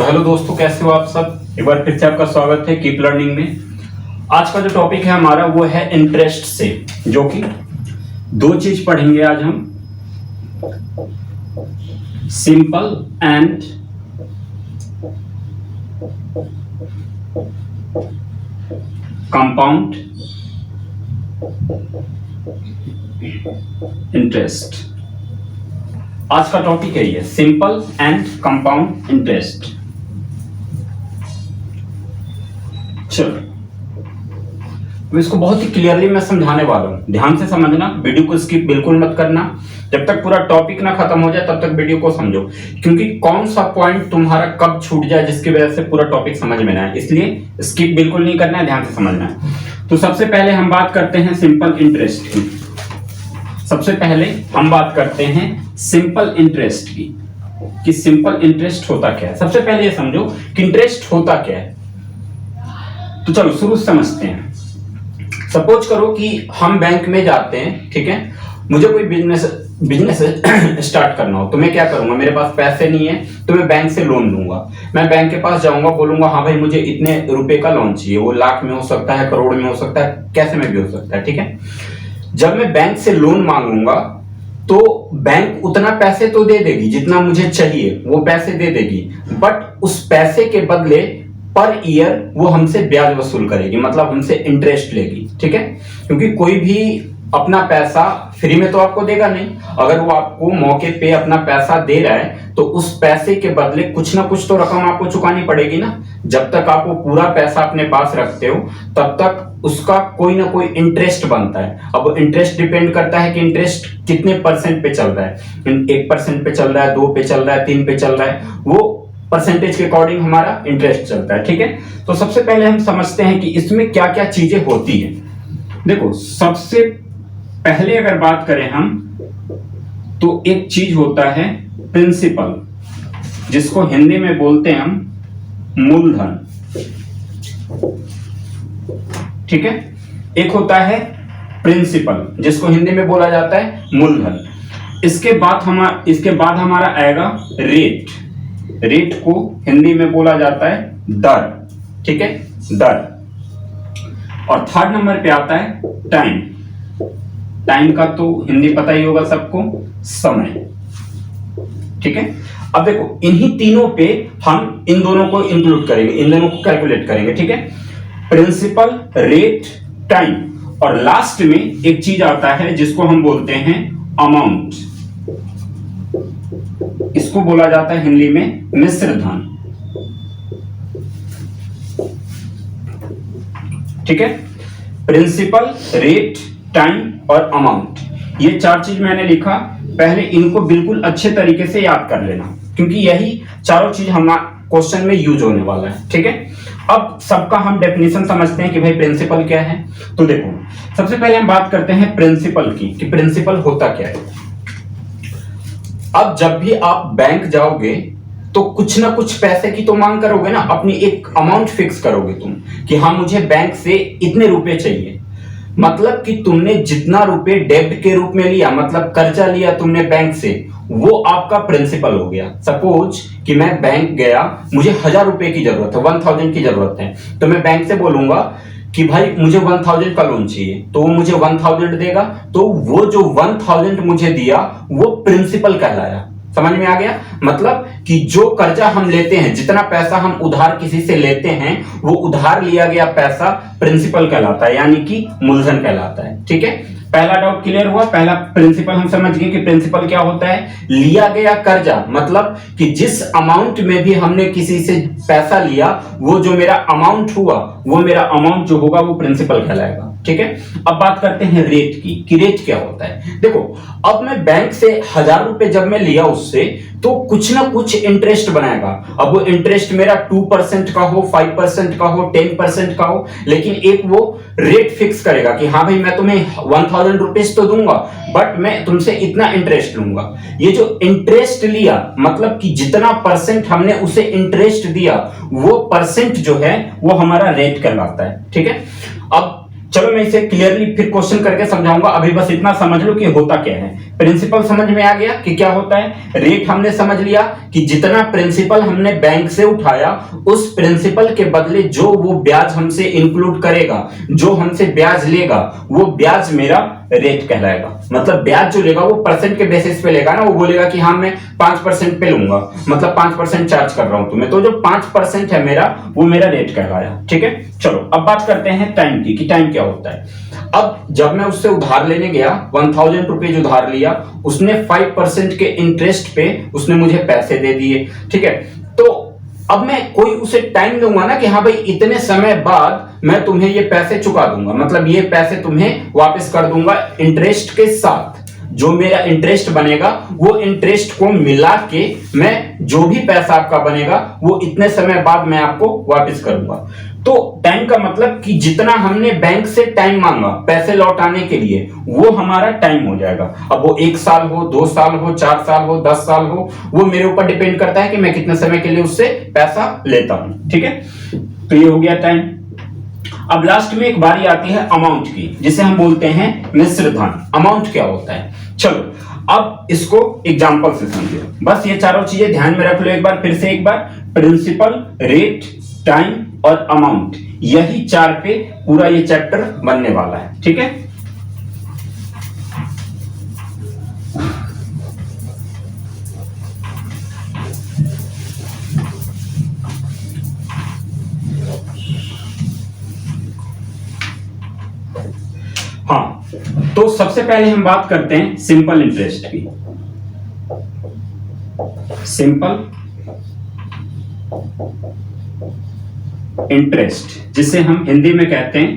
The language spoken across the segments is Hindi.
हेलो दोस्तों, कैसे हो आप सब। एक बार फिर से आपका स्वागत है कीप लर्निंग में। आज का जो टॉपिक है हमारा वो है इंटरेस्ट से, जो कि दो चीज पढ़ेंगे आज हम, सिंपल एंड कंपाउंड इंटरेस्ट। आज का टॉपिक है ये सिंपल एंड कंपाउंड इंटरेस्ट। चलो, तो इसको बहुत ही क्लियरली मैं समझाने वाला हूं, ध्यान से समझना, वीडियो को स्किप बिल्कुल मत करना। जब तक पूरा टॉपिक ना खत्म हो जाए तब तक वीडियो को समझो, क्योंकि कौन सा पॉइंट तुम्हारा कब छूट जाए जिसकी वजह से पूरा टॉपिक समझ में ना आए, इसलिए स्किप बिल्कुल नहीं करना है, ध्यान से समझना है। तो सबसे पहले हम बात करते हैं सिंपल इंटरेस्ट की। सबसे पहले हम बात करते हैं सिंपल इंटरेस्ट की, कि सिंपल इंटरेस्ट होता क्या है। सबसे पहले ये समझो कि इंटरेस्ट होता क्या है। तो चलो शुरू से समझते हैं। सपोज करो कि हम बैंक में जाते हैं, ठीक है, मुझे कोई बिजनेस स्टार्ट करना हो, तो मैं क्या करूंगा, मेरे पास पैसे नहीं है तो मैं बैंक से लोन लूंगा। मैं बैंक के पास जाऊंगा, बोलूंगा हाँ भाई मुझे इतने रुपए का लोन चाहिए, वो लाख में हो सकता है, करोड़ में हो सकता है, कैसे में भी हो सकता है, ठीक है। जब मैं बैंक से लोन मांगूंगा तो बैंक उतना पैसे तो दे देगी जितना मुझे चाहिए, वो पैसे दे देगी, बट उस पैसे के बदले पर ईयर वो हमसे ब्याज वसूल करेगी, मतलब हमसे इंटरेस्ट लेगी, ठीक है। क्योंकि कोई भी अपना पैसा फ्री में तो आपको देगा नहीं, अगर वो आपको मौके पे अपना पैसा दे रहा है तो उस पैसे के बदले कुछ ना कुछ तो रकम आपको चुकानी पड़ेगी ना। जब तक आप वो पूरा पैसा अपने पास रखते हो तब तक उसका कोई ना कोई इंटरेस्ट बनता है। अब इंटरेस्ट डिपेंड करता है कि इंटरेस्ट कितने परसेंट पे चल रहा है, 1% पे चल रहा है, 2 पे चल रहा है, 3 पे चल रहा है, वो परसेंटेज के अकॉर्डिंग हमारा इंटरेस्ट चलता है, ठीक है। तो सबसे पहले हम समझते हैं कि इसमें क्या क्या चीजें होती हैं। देखो, सबसे पहले अगर बात करें हम तो एक चीज होता है प्रिंसिपल, जिसको हिंदी में बोलते हैं हम मूलधन, ठीक है। एक होता है प्रिंसिपल जिसको हिंदी में बोला जाता है मूलधन। इसके बाद हमारा आएगा रेट। रेट को हिंदी में बोला जाता है दर, ठीक है, दर। और थर्ड नंबर पे आता है टाइम। टाइम का तो हिंदी पता ही होगा सबको, समय, ठीक है। अब देखो, इन्हीं तीनों पे हम इन दोनों को इंक्लूड करेंगे, इन दोनों को कैलकुलेट करेंगे, ठीक है। प्रिंसिपल, रेट, टाइम, और लास्ट में एक चीज आता है जिसको हम बोलते हैं अमाउंट। इसको बोला जाता है हिंदी में मिश्र धन, ठीक है। प्रिंसिपल, रेट, टाइम और अमाउंट, ये 4 चीज मैंने लिखा। पहले इनको बिल्कुल अच्छे तरीके से याद कर लेना, क्योंकि यही चारों चीज हमारे क्वेश्चन में यूज होने वाला है, ठीक है। अब सबका हम डेफिनेशन समझते हैं कि भाई प्रिंसिपल क्या है। तो देखो, सबसे पहले हम बात करते हैं प्रिंसिपल की, कि प्रिंसिपल होता क्या है। अब जब भी आप बैंक जाओगे तो कुछ ना कुछ पैसे की तो मांग करोगे ना, अपनी एक अमाउंट फिक्स करोगे तुम कि हाँ मुझे बैंक से इतने रुपए चाहिए। मतलब कि तुमने जितना रुपए डेब्ट के रूप में लिया, मतलब कर्जा लिया तुमने बैंक से, वो आपका प्रिंसिपल हो गया। सपोज कि मैं बैंक गया, मुझे 1000 रुपए की जरूरत है, 1000 की जरूरत है, तो मैं बैंक से बोलूंगा कि भाई मुझे 1000 का लोन चाहिए, तो वो मुझे 1000 देगा। तो वो जो 1000 मुझे दिया वो प्रिंसिपल कहलाया। समझ में आ गया? मतलब कि जो कर्जा हम लेते हैं, जितना पैसा हम उधार किसी से लेते हैं, वो उधार लिया गया पैसा प्रिंसिपल कहलाता है, यानी कि मूलधन कहलाता है, ठीक है। पहला डाउट क्लियर हुआ। पहला प्रिंसिपल हम समझ गए कि प्रिंसिपल क्या होता है, लिया गया कर्जा, मतलब कि जिस अमाउंट में भी हमने किसी से पैसा लिया, वो जो मेरा अमाउंट हुआ, वो मेरा अमाउंट जो होगा वो प्रिंसिपल कहलाएगा, ठीक है। अब बात करते हैं रेट की, कि रेट क्या होता है। देखो, अब मैं बैंक से 1000 रुपए जब मैं लिया उससे, तो कुछ ना कुछ इंटरेस्ट बनाएगा। अब वो इंटरेस्ट मेरा 2% का हो, 5% का हो, 10% का हो, लेकिन एक वो रेट फिक्स करेगा कि हाँ भाई मैं तुम्हें 1000 रुपीज तो दूंगा, बट मैं तुमसे इतना इंटरेस्ट लूंगा। ये जो इंटरेस्ट लिया, मतलब कि जितना परसेंट हमने उसे इंटरेस्ट दिया, वो परसेंट जो है वो हमारा रेट कहलाता है, ठीक है। अब चलो मैं इसे क्लियरली फिर क्वेश्चन करके समझाऊंगा, अभी बस इतना समझ लो कि होता क्या है। प्रिंसिपल समझ में आ गया कि क्या होता है। रेट हमने समझ लिया कि जितना प्रिंसिपल हमने बैंक से उठाया उस प्रिंसिपल के बदले जो वो ब्याज हमसे इंक्लूड करेगा, जो हमसे ब्याज लेगा, वो ब्याज मेरा रेट कहलाएगा। मतलब ब्याज जो लेगा वो परसेंट के बेसिस पे लेगा ना, वो बोलेगा कि हाँ मैं 5% पे लूंगा, मतलब 5% चार्ज कर रहा हूं तुम्हें, तो जो 5% है मेरा, वो मेरा रेट कहलाया। ठीक है, चलो अब बात करते हैं टाइम की, कि टाइम क्या होता है। अब जब मैं उससे उधार लेने गया, 1000 रुपीज उधार लिया, उसने 5% के इंटरेस्ट पे उसने मुझे पैसे दे दिए। ठीक है, तो अब मैं कोई उसे टाइम दूंगा ना कि हाँ भाई इतने समय बाद मैं तुम्हें ये पैसे चुका दूंगा, मतलब ये पैसे तुम्हें वापस कर दूंगा इंटरेस्ट के साथ। जो मेरा इंटरेस्ट बनेगा वो इंटरेस्ट को मिला के मैं जो भी पैसा आपका बनेगा वो इतने समय बाद मैं आपको वापस करूंगा। तो टाइम का मतलब कि जितना हमने बैंक से टाइम मांगा पैसे लौटाने के लिए, वो हमारा टाइम हो जाएगा। अब वो 1 साल हो, 2 साल हो, 4 साल हो, 10 साल हो, वो मेरे ऊपर डिपेंड करता है कि मैं कितने समय के लिए उससे पैसा लेता हूं। ठीक है, तो ये हो गया टाइम। अब लास्ट में एक बारी आती है अमाउंट की, जिसे हम बोलते हैं मिश्र धन। अमाउंट क्या होता है, चलो अब इसको एग्जांपल से समझिए। बस ये चारों चीजें ध्यान में रख लो एक बार, फिर से एक बार। प्रिंसिपल, रेट, टाइम और अमाउंट, यही 4 पे पूरा ये चैप्टर बनने वाला है। ठीक है, हाँ, तो सबसे पहले हम बात करते हैं सिंपल इंटरेस्ट की। सिंपल इंटरेस्ट, जिसे हम हिंदी में कहते हैं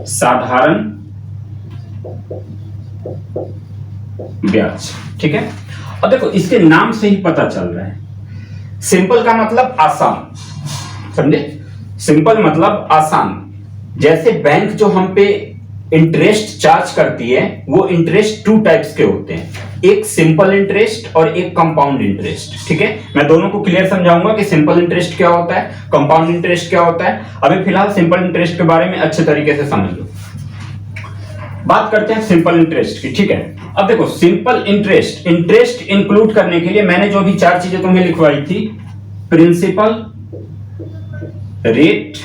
साधारण ब्याज। ठीक है, अब देखो इसके नाम से ही पता चल रहा है, सिंपल का मतलब आसान, समझे? सिंपल मतलब आसान। जैसे बैंक जो हम पे इंटरेस्ट चार्ज करती है, वो इंटरेस्ट 2 टाइप्स के होते हैं, एक सिंपल इंटरेस्ट और एक कंपाउंड इंटरेस्ट। ठीक है, मैं दोनों को क्लियर समझाऊंगा कि सिंपल इंटरेस्ट क्या होता है, कंपाउंड इंटरेस्ट क्या होता है। अभी फिलहाल सिंपल इंटरेस्ट के बारे में अच्छे तरीके से समझ लो। बात करते हैं सिंपल इंटरेस्ट की। ठीक है, अब देखो सिंपल इंटरेस्ट, इंटरेस्ट इंक्लूड करने के लिए मैंने जो भी 4 चीजें तुम्हें लिखवाई थी, प्रिंसिपल, रेट,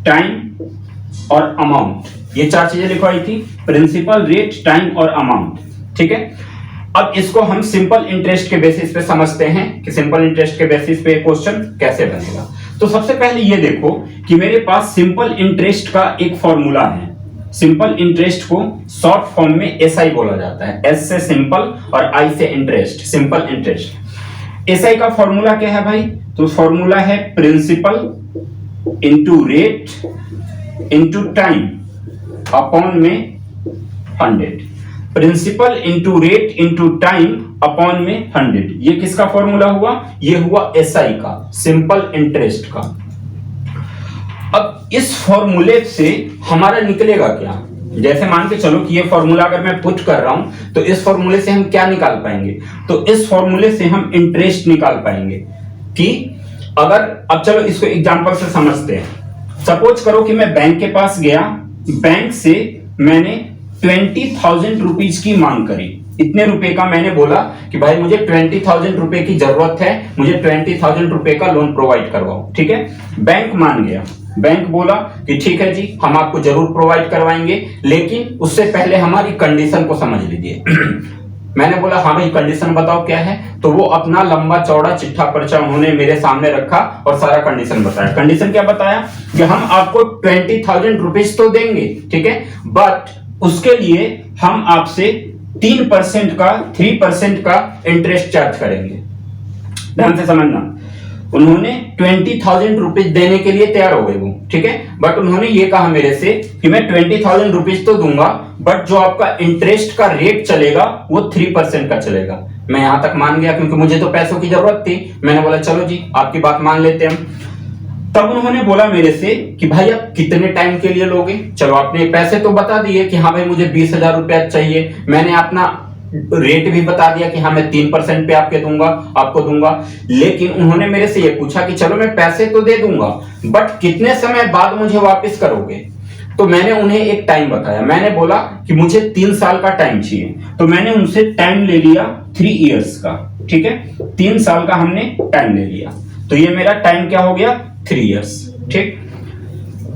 टाइम और अमाउंट, ये 4 चीजें लिखवाई थी, प्रिंसिपल, रेट, टाइम और अमाउंट। ठीक है, अब इसको हम सिंपल इंटरेस्ट के बेसिस पे समझते हैं कि सिंपल इंटरेस्ट के बेसिस पे क्वेश्चन कैसे बनेगा। तो सबसे पहले ये देखो कि मेरे पास सिंपल इंटरेस्ट का एक फॉर्मूला है। सिंपल इंटरेस्ट को शॉर्ट फॉर्म में एसआई बोला जाता है, एस से सिंपल और आई से इंटरेस्ट, सिंपल इंटरेस्ट। एसआई का फॉर्मूला क्या है भाई? तो फॉर्मूला है principal into rate into time upon में 100। Principal into rate into time upon में 100, ये किसका फॉर्मूला हुआ? ये हुआ एसआई का, सिंपल इंटरेस्ट का। अब इस फॉर्मूले से हमारा निकलेगा क्या? जैसे मान के चलो कि ये फॉर्मूला अगर मैं पुट कर रहा हूं तो इस फॉर्मूले से हम क्या निकाल पाएंगे? तो इस फॉर्मूले से हम इंटरेस्ट निकाल पाएंगे कि अगर, अब चलो इसको एग्जांपल से समझते हैं। सपोज करो कि मैं बैंक के पास गया, बैंक से मैंने 20,000 रुपीज की मांग करी। इतने रुपए का मैंने बोला कि भाई मुझे 20,000 रुपए की जरूरत है, मुझे 20,000 रुपए का लोन प्रोवाइड करवाओ। ठीक है, बैंक मान गया, बैंक बोला कि ठीक है जी हम आपको जरूर प्रोवाइड करवाएंगे, लेकिन उससे पहले हमारी कंडीशन को समझ लीजिए। मैंने बोला हाँ भाई कंडीशन बताओ क्या है, तो वो अपना लंबा चौड़ा चिट्ठा पर्चा उन्होंने मेरे सामने रखा और सारा कंडीशन बताया। कंडीशन क्या बताया कि हम आपको 20,000 रुपीज तो देंगे, ठीक है, बट उसके लिए हम आपसे 3% का इंटरेस्ट चार्ज करेंगे। ध्यान से समझना, उन्होंने 20,000 रुपीज देने के लिए तैयार हो गए वो, ठीक है, बट उन्होंने ये कहा मेरे से कि मैं 20,000 रुपीज तो दूंगा, बट जो आपका इंटरेस्ट का रेट चलेगा वो 3% का चलेगा। मैं यहां तक मान गया क्योंकि मुझे तो पैसों की जरूरत थी। मैंने बोला चलो जी आपकी बात मान लेते हैं हम। तब उन्होंने बोला मेरे से कि भाई आप कितने टाइम के लिए लोगे? चलो आपने पैसे तो बता दिए कि हाँ भाई मुझे 20,000 रुपया चाहिए। मैंने अपना रेट भी बता दिया कि हाँ मैं 3% पे आपको दूंगा। लेकिन उन्होंने मेरे से ये पूछा कि चलो मैं पैसे तो दे दूंगा, बट कितने समय बाद मुझे वापस करोगे। तो मैंने उन्हें एक टाइम बताया, मैंने बोला कि मुझे 3 साल का टाइम चाहिए। तो मैंने उनसे टाइम ले लिया 3 इयर्स का, ठीक है, 3 साल का हमने टाइम ले लिया। तो ये मेरा टाइम क्या हो गया, 3 इयर्स, ठीक।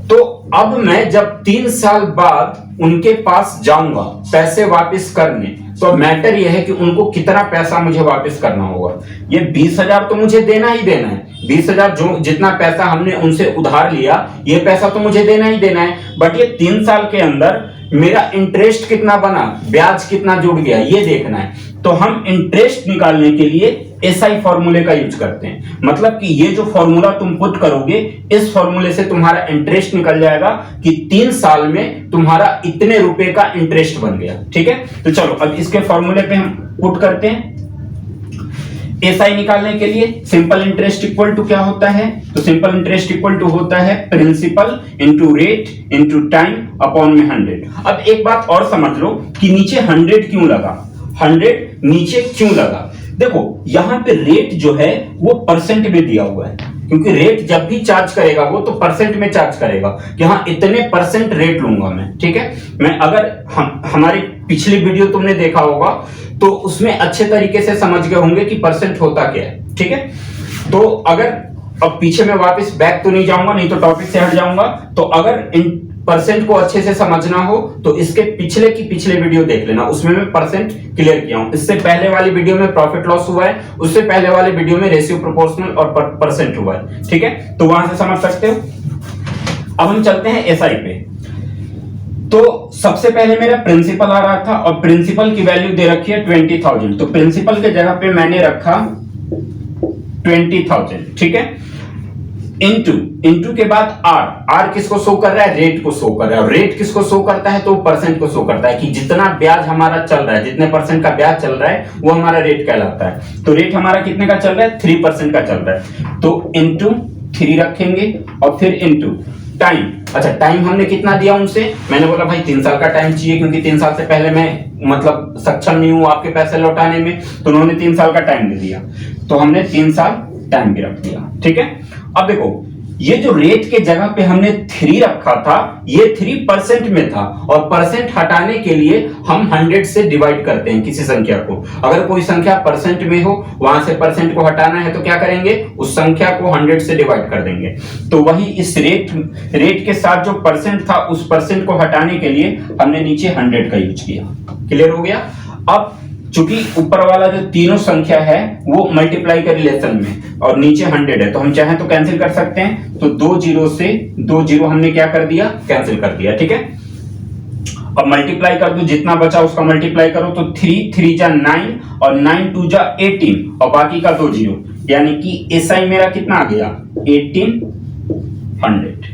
तो अब मैं जब 3 साल बाद उनके पास जाऊंगा पैसे वापस करने, तो मैटर यह है कि उनको कितना पैसा मुझे वापस करना होगा। ये 20,000 तो मुझे देना ही देना है, 20,000 जो जितना पैसा हमने उनसे उधार लिया, ये पैसा तो मुझे देना ही देना है। बट ये 3 साल के अंदर मेरा इंटरेस्ट कितना बना, ब्याज कितना जुड़ गया, ये देखना है। तो हम इंटरेस्ट निकालने के लिए एसआई फॉर्मूले का यूज करते हैं। मतलब कि ये जो फॉर्मूला तुम पुट करोगे, इस फॉर्मूले से तुम्हारा इंटरेस्ट निकल जाएगा कि 3 साल में तुम्हारा इतने रुपए का इंटरेस्ट बन गया, ठीक है। तो चलो अब इसके फॉर्मूले पे हम पुट करते हैं। एसआई निकालने के लिए सिंपल इंटरेस्ट इक्वल टू क्या होता है, तो सिंपल इंटरेस्ट इक्वल टू होता है principal into rate into time upon में 100। अब एक बात और समझ लो कि नीचे 100 क्यों लगा, 100 नीचे क्यों लगा। देखो यहां पे रेट जो है वो परसेंट में दिया हुआ है, क्योंकि रेट जब भी चार्ज करेगा वो तो परसेंट में चार्ज करेगा कि हाँ इतने परसेंट रेट लूंगा मैं, ठीक है। मैं अगर हमारी पिछली वीडियो तुमने देखा होगा तो उसमें अच्छे तरीके से समझ गए होंगे कि परसेंट होता क्या है, ठीक है। तो अगर अब पीछे मैं वापस बैक तो नहीं जाऊंगा, नहीं तो टॉपिक से हट जाऊंगा। तो अगर इन परसेंट को अच्छे से समझना हो तो इसके पिछले की पिछले वीडियो देख लेना, उसमें मैं परसेंट क्लियर किया हूं। इससे पहले वाली वीडियो में प्रॉफिट लॉस हुआ है, उससे पहले वाले वीडियो में रेशियो प्रोपोर्शनल और परसेंट हुआ है, ठीक है। तो वहां से समझ सकते हो। अब हम चलते हैं एसआई पे। तो सबसे पहले मेरा प्रिंसिपल आ रहा था और प्रिंसिपल की वैल्यू दे रखी है 20,000। तो प्रिंसिपल के जगह पे मैंने रखा 20,000, ठीक है। इंटू के बाद आर किसको शो कर रहा है, रेट को शो कर रहा है। और रेट किसको शो करता है, तो परसेंट को शो करता है कि जितना ब्याज हमारा चल रहा है, जितने परसेंट का ब्याज चल रहा है वो हमारा रेट कहलाता है। तो रेट हमारा कितने का चल रहा है, 3% का चल रहा है। तो इंटू 3 रखेंगे और फिर इंटू टाइम। अच्छा टाइम हमने कितना दिया उनसे, मैंने बोला भाई 3 साल का टाइम चाहिए, क्योंकि 3 साल से पहले मैं मतलब सक्षम नहीं हूं आपके पैसे लौटाने में। तो उन्होंने 3 साल का टाइम दे दिया, तो हमने 3 साल टाइम भी रख दिया, ठीक है। अब देखो ये जो रेट के जगह पे हमने 3 रखा था, ये 3% में था, और परसेंट हटाने के लिए हम 100 से डिवाइड करते हैं किसी संख्या को। अगर कोई संख्या परसेंट में हो, वहां से परसेंट को हटाना है तो क्या करेंगे, उस संख्या को 100 से डिवाइड कर देंगे। तो वही इस रेट के साथ जो परसेंट था, उस परसेंट को हटाने के लिए हमने नीचे 100 का यूज किया। क्लियर हो गया। अब चूंकि ऊपर वाला जो तीनों संख्या है वो मल्टीप्लाई का रिलेशन में और नीचे 100 है, तो हम चाहें तो कैंसिल कर सकते हैं। तो 2 जीरो से 2 जीरो हमने क्या कर दिया, कैंसिल कर दिया, ठीक है। अब मल्टीप्लाई कर दो, जितना बचा उसका मल्टीप्लाई करो। तो 3 जा 9 और 9 2 जा 18 और बाकी का 2 जीरो, यानी कि एसआई मेरा कितना आ गया, 1800।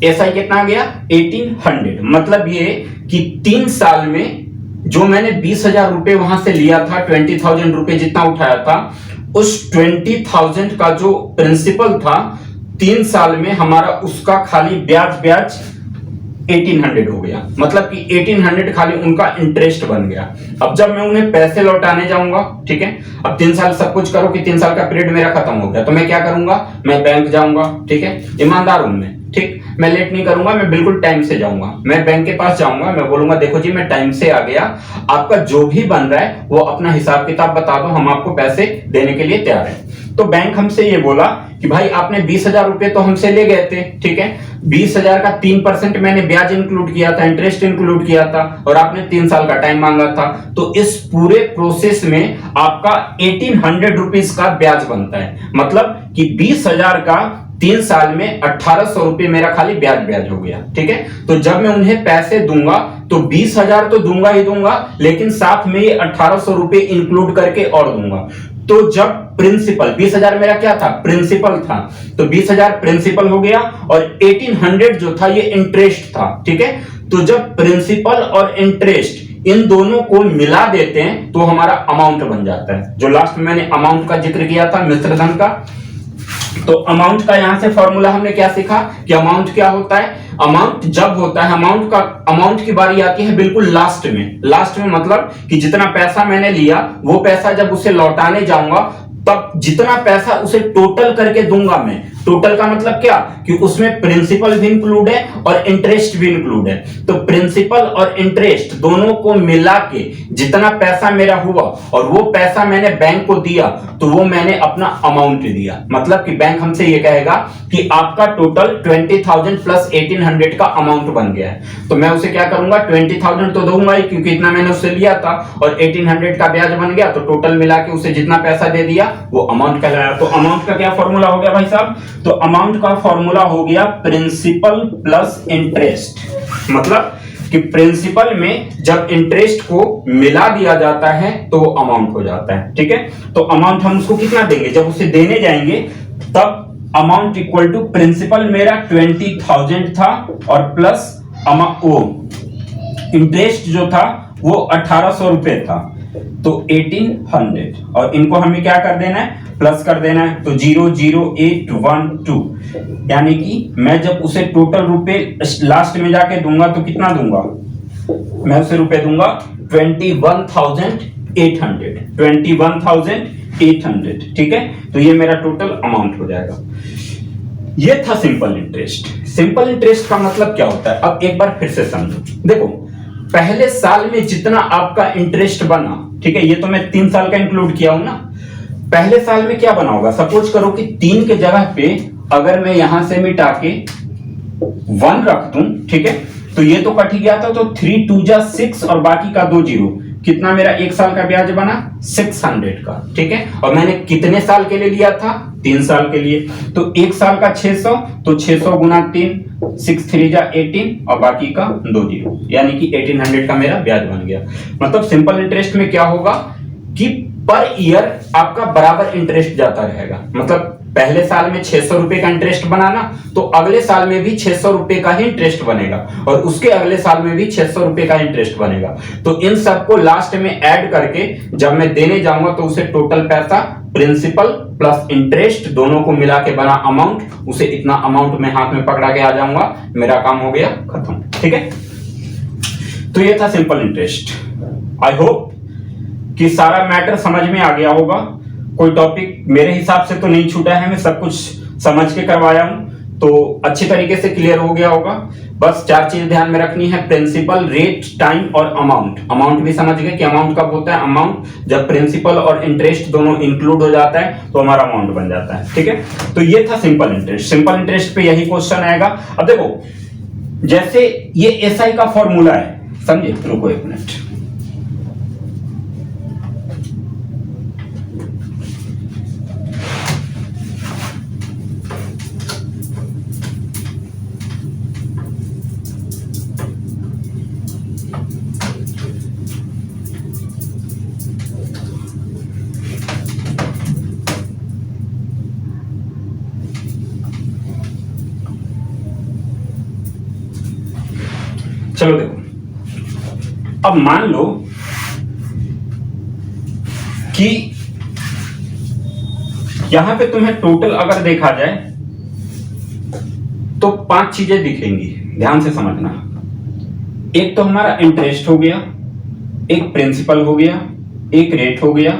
एसआई कितना आ गया, 1800। मतलब ये कि 3 साल में जो मैंने 20,000 रुपए वहां से लिया था, 20,000 रुपए जितना उठाया था, उस 20,000 का जो प्रिंसिपल था 3 साल में हमारा उसका खाली ब्याज 1800 हो गया। मतलब कि 1800 खाली उनका इंटरेस्ट बन गया। अब जब मैं उन्हें पैसे लौटाने जाऊंगा, ठीक है, अब 3 साल सब कुछ करो कि 3 साल का पीरियड मेरा खत्म हो गया, तो मैं क्या करूंगा, मैं बैंक जाऊंगा, ठीक है, ईमानदार हूं मैं, ठीक, मैं लेट नहीं करूंगा, मैं बिल्कुल टाइम से जाऊंगा। मैं बैंक के पास जाऊंगा, मैं बोलूंगा देखो जी मैं टाइम से आ गया, आपका जो भी बन रहा है वो अपना हिसाब किताब बता दो, हम आपको पैसे देने के लिए तैयार हैं। तो बैंक हमसे ये बोला कि भाई आपने 20,000 रुपए तो हमसे ले गए थे, ठीक है, 20,000 का 3% मैंने ब्याज इंक्लूड किया था, इंटरेस्ट इंक्लूड किया था, और आपने 3 साल का टाइम मांगा था। तो इस पूरे प्रोसेस में आपका 1800 रुपीज का ब्याज बनता है। मतलब कि 20,000 का 3 साल में 1800 रुपए मेरा खाली ब्याज हो गया, ठीक है। तो जब मैं उन्हें पैसे दूंगा तो 20,000 तो दूंगा ही दूंगा, लेकिन साथ में ये 1800 रुपए इंक्लूड करके और दूंगा। तो जब प्रिंसिपल 20,000 मेरा क्या था, प्रिंसिपल था, तो 20,000 प्रिंसिपल हो गया और 1800 जो था ये इंटरेस्ट था, ठीक है। तो जब प्रिंसिपल और इंटरेस्ट इन दोनों को मिला देते हैं तो हमारा अमाउंट बन जाता है। जो लास्ट में मैंने अमाउंट का जिक्र किया था मिश्रधन का, तो अमाउंट का यहां से फॉर्मूला हमने क्या सीखा कि अमाउंट क्या होता है। अमाउंट जब होता है, अमाउंट की बारी आती है बिल्कुल लास्ट में मतलब कि जितना पैसा मैंने लिया वो पैसा जब उसे लौटाने जाऊंगा तब जितना पैसा उसे टोटल करके दूंगा मैं। टोटल का मतलब क्या कि उसमें प्रिंसिपल भी इंक्लूड है और इंटरेस्ट भी इंक्लूड है। तो प्रिंसिपल और इंटरेस्ट दोनों को मिला के जितना पैसा मेरा हुआ और वो पैसा मैंने बैंक को दिया तो वो मैंने अपना अमाउंट दिया। मतलब कि बैंक हमसे ये कहेगा कि आपका टोटल 20,000 प्लस 1800 का अमाउंट बन गया है। तो मैं उसे क्या करूंगा, 20,000 तो दूंगा ही क्योंकि इतना मैंने उससे लिया था और 1800 का ब्याज बन गया, तो टोटल मिला के उसे जितना पैसा दे दिया वो अमाउंट कहलाया। तो अमाउंट का क्या फॉर्मूला हो गया भाई साहब, तो अमाउंट का फॉर्मूला हो गया प्रिंसिपल प्लस इंटरेस्ट। मतलब कि प्रिंसिपल में जब इंटरेस्ट को मिला दिया जाता है तो वो अमाउंट हो जाता है। ठीक है, तो अमाउंट हम उसको कितना देंगे, जब उसे देने जाएंगे तब अमाउंट इक्वल टू प्रिंसिपल मेरा 20,000 था और प्लस वो इंटरेस्ट जो था वो 1800 रुपए था, तो 1800 और इनको हमें क्या कर देना है, प्लस कर देना है। तो 00812 यानी कि मैं जब उसे टोटल रुपए लास्ट में जाके दूंगा तो कितना दूंगा, मैं उसे रुपए दूंगा 21,800। ठीक है, तो ये मेरा टोटल अमाउंट हो जाएगा। ये था सिंपल इंटरेस्ट। सिंपल इंटरेस्ट का मतलब क्या होता है, अब एक बार फिर से समझो। देखो, पहले साल में जितना आपका इंटरेस्ट बना, ठीक है, ये तो मैं 3 साल का इंक्लूड किया हूं ना, पहले साल में क्या बना होगा, सपोज करो कि 3 के जगह पे अगर मैं यहां से मिटा के 1 रख दूं, ठीक है, तो ये तो कट ही गया था, तो 3 2 जा 6 और बाकी का 2 जीरो, कितना मेरा 1 साल का ब्याज बना 600 का। ठीक है, और मैंने कितने साल के लिए लिया था, 3 साल के लिए, तो 1 साल का 600, तो 600 गुना 3, 6 3 जा 18 और बाकी का 2 जीरो, यानी कि 1800 का मेरा ब्याज बन गया। मतलब सिंपल इंटरेस्ट में क्या होगा कि पर ईयर आपका बराबर इंटरेस्ट जाता रहेगा। मतलब पहले साल में 600 रुपए का इंटरेस्ट बनाना, तो अगले साल में भी 600 रुपए का ही इंटरेस्ट बनेगा और उसके अगले साल में भी 600 रुपए का इंटरेस्ट बनेगा। तो इन सबको लास्ट में ऐड करके जब मैं देने जाऊंगा तो उसे टोटल पैसा प्रिंसिपल प्लस इंटरेस्ट दोनों को मिला के बना अमाउंट, उसे इतना अमाउंट में हाथ में पकड़ा के आ जाऊंगा, मेरा काम हो गया खत्म। ठीक है, तो ये था सिंपल इंटरेस्ट। आई होप कि सारा मैटर समझ में आ गया होगा। कोई टॉपिक मेरे हिसाब से तो नहीं छूटा है, मैं सब कुछ समझ के करवाया हूं, तो अच्छी तरीके से क्लियर हो गया होगा। बस 4 चीज ध्यान में रखनी है, प्रिंसिपल, रेट, टाइम और अमाउंट। अमाउंट भी समझ गए कि अमाउंट कब होता है, अमाउंट जब प्रिंसिपल और इंटरेस्ट दोनों इंक्लूड हो जाता है तो हमारा अमाउंट बन जाता है। ठीक है, तो ये था सिंपल इंटरेस्ट। सिंपल इंटरेस्ट पे यही क्वेश्चन आएगा। अब देखो, जैसे ये एसआई का फॉर्मूला है, समझे, रुको 1 मिनट। चलो देखो, अब मान लो कि यहां पे तुम्हें टोटल अगर देखा जाए तो 5 चीजें दिखेंगी, ध्यान से समझना। एक तो हमारा इंटरेस्ट हो गया, एक प्रिंसिपल हो गया, एक रेट हो गया,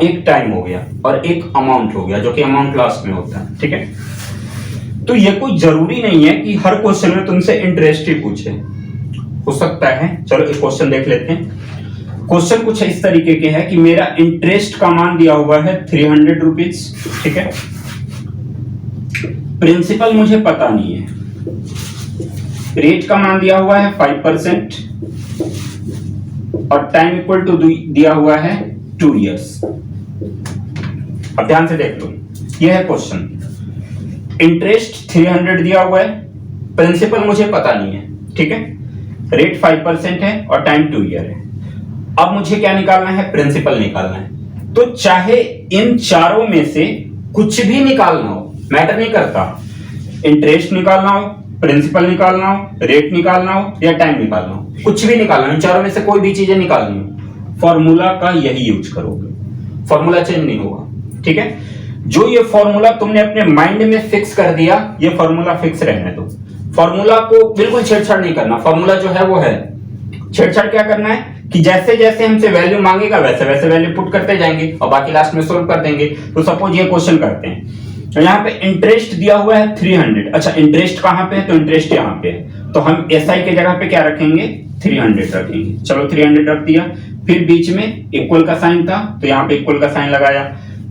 एक टाइम हो गया और एक अमाउंट हो गया, जो कि अमाउंट लास्ट में होता है। ठीक है, तो ये कोई जरूरी नहीं है कि हर क्वेश्चन में तुमसे इंटरेस्ट ही पूछे, हो सकता है। चलो एक क्वेश्चन देख लेते हैं। क्वेश्चन कुछ इस तरीके के है कि मेरा इंटरेस्ट का मान दिया हुआ है 300 रुपीज, ठीक है, प्रिंसिपल मुझे पता नहीं है, रेट का मान दिया हुआ है 5% और टाइम इक्वल टू दिया हुआ है 2 इयर्स। अब ध्यान से देख लो, यह है क्वेश्चन। इंटरेस्ट 300 दिया हुआ है, प्रिंसिपल मुझे पता नहीं है, ठीक है, रेट 5% है और टाइम 2 ईयर है। अब मुझे क्या निकालना है, प्रिंसिपल निकालना है। तो चाहे इन चारों में से कुछ भी निकालना हो, मैटर नहीं करता, इंटरेस्ट निकालना हो, प्रिंसिपल निकालना हो, रेट निकालना हो या टाइम निकालना हो, कुछ भी निकालना हो, इन चारों में से कोई भी चीजें निकालनी हो, फॉर्मूला का यही यूज करोगे, फॉर्मूला चेंज नहीं होगा। ठीक है, जो ये फॉर्मूला तुमने अपने माइंड में फिक्स कर दिया, ये फॉर्मूला फिक्स रहने दो। फॉर्मूला को बिल्कुल छेड़छाड़ नहीं करना। फॉर्मूला जो है वो है। छेड़छाड़ क्या करना है कि जैसे जैसे हमसे वैल्यू मांगेगा वैसे वैसे वैल्यू पुट करते जाएंगे और बाकी लास्ट में सोल्व कर देंगे। तो सपोज ये क्वेश्चन करते हैं, तो यहाँ पे इंटरेस्ट दिया हुआ है 300। अच्छा, इंटरेस्ट कहां पे है? तो इंटरेस्ट यहाँ पे है, तो हम एसआई के जगह पे क्या रखेंगे? 300 रखेंगे। चलो 300 रख दिया। फिर बीच में इक्वल का साइन था, तो यहाँ पे इक्वल का साइन लगाया।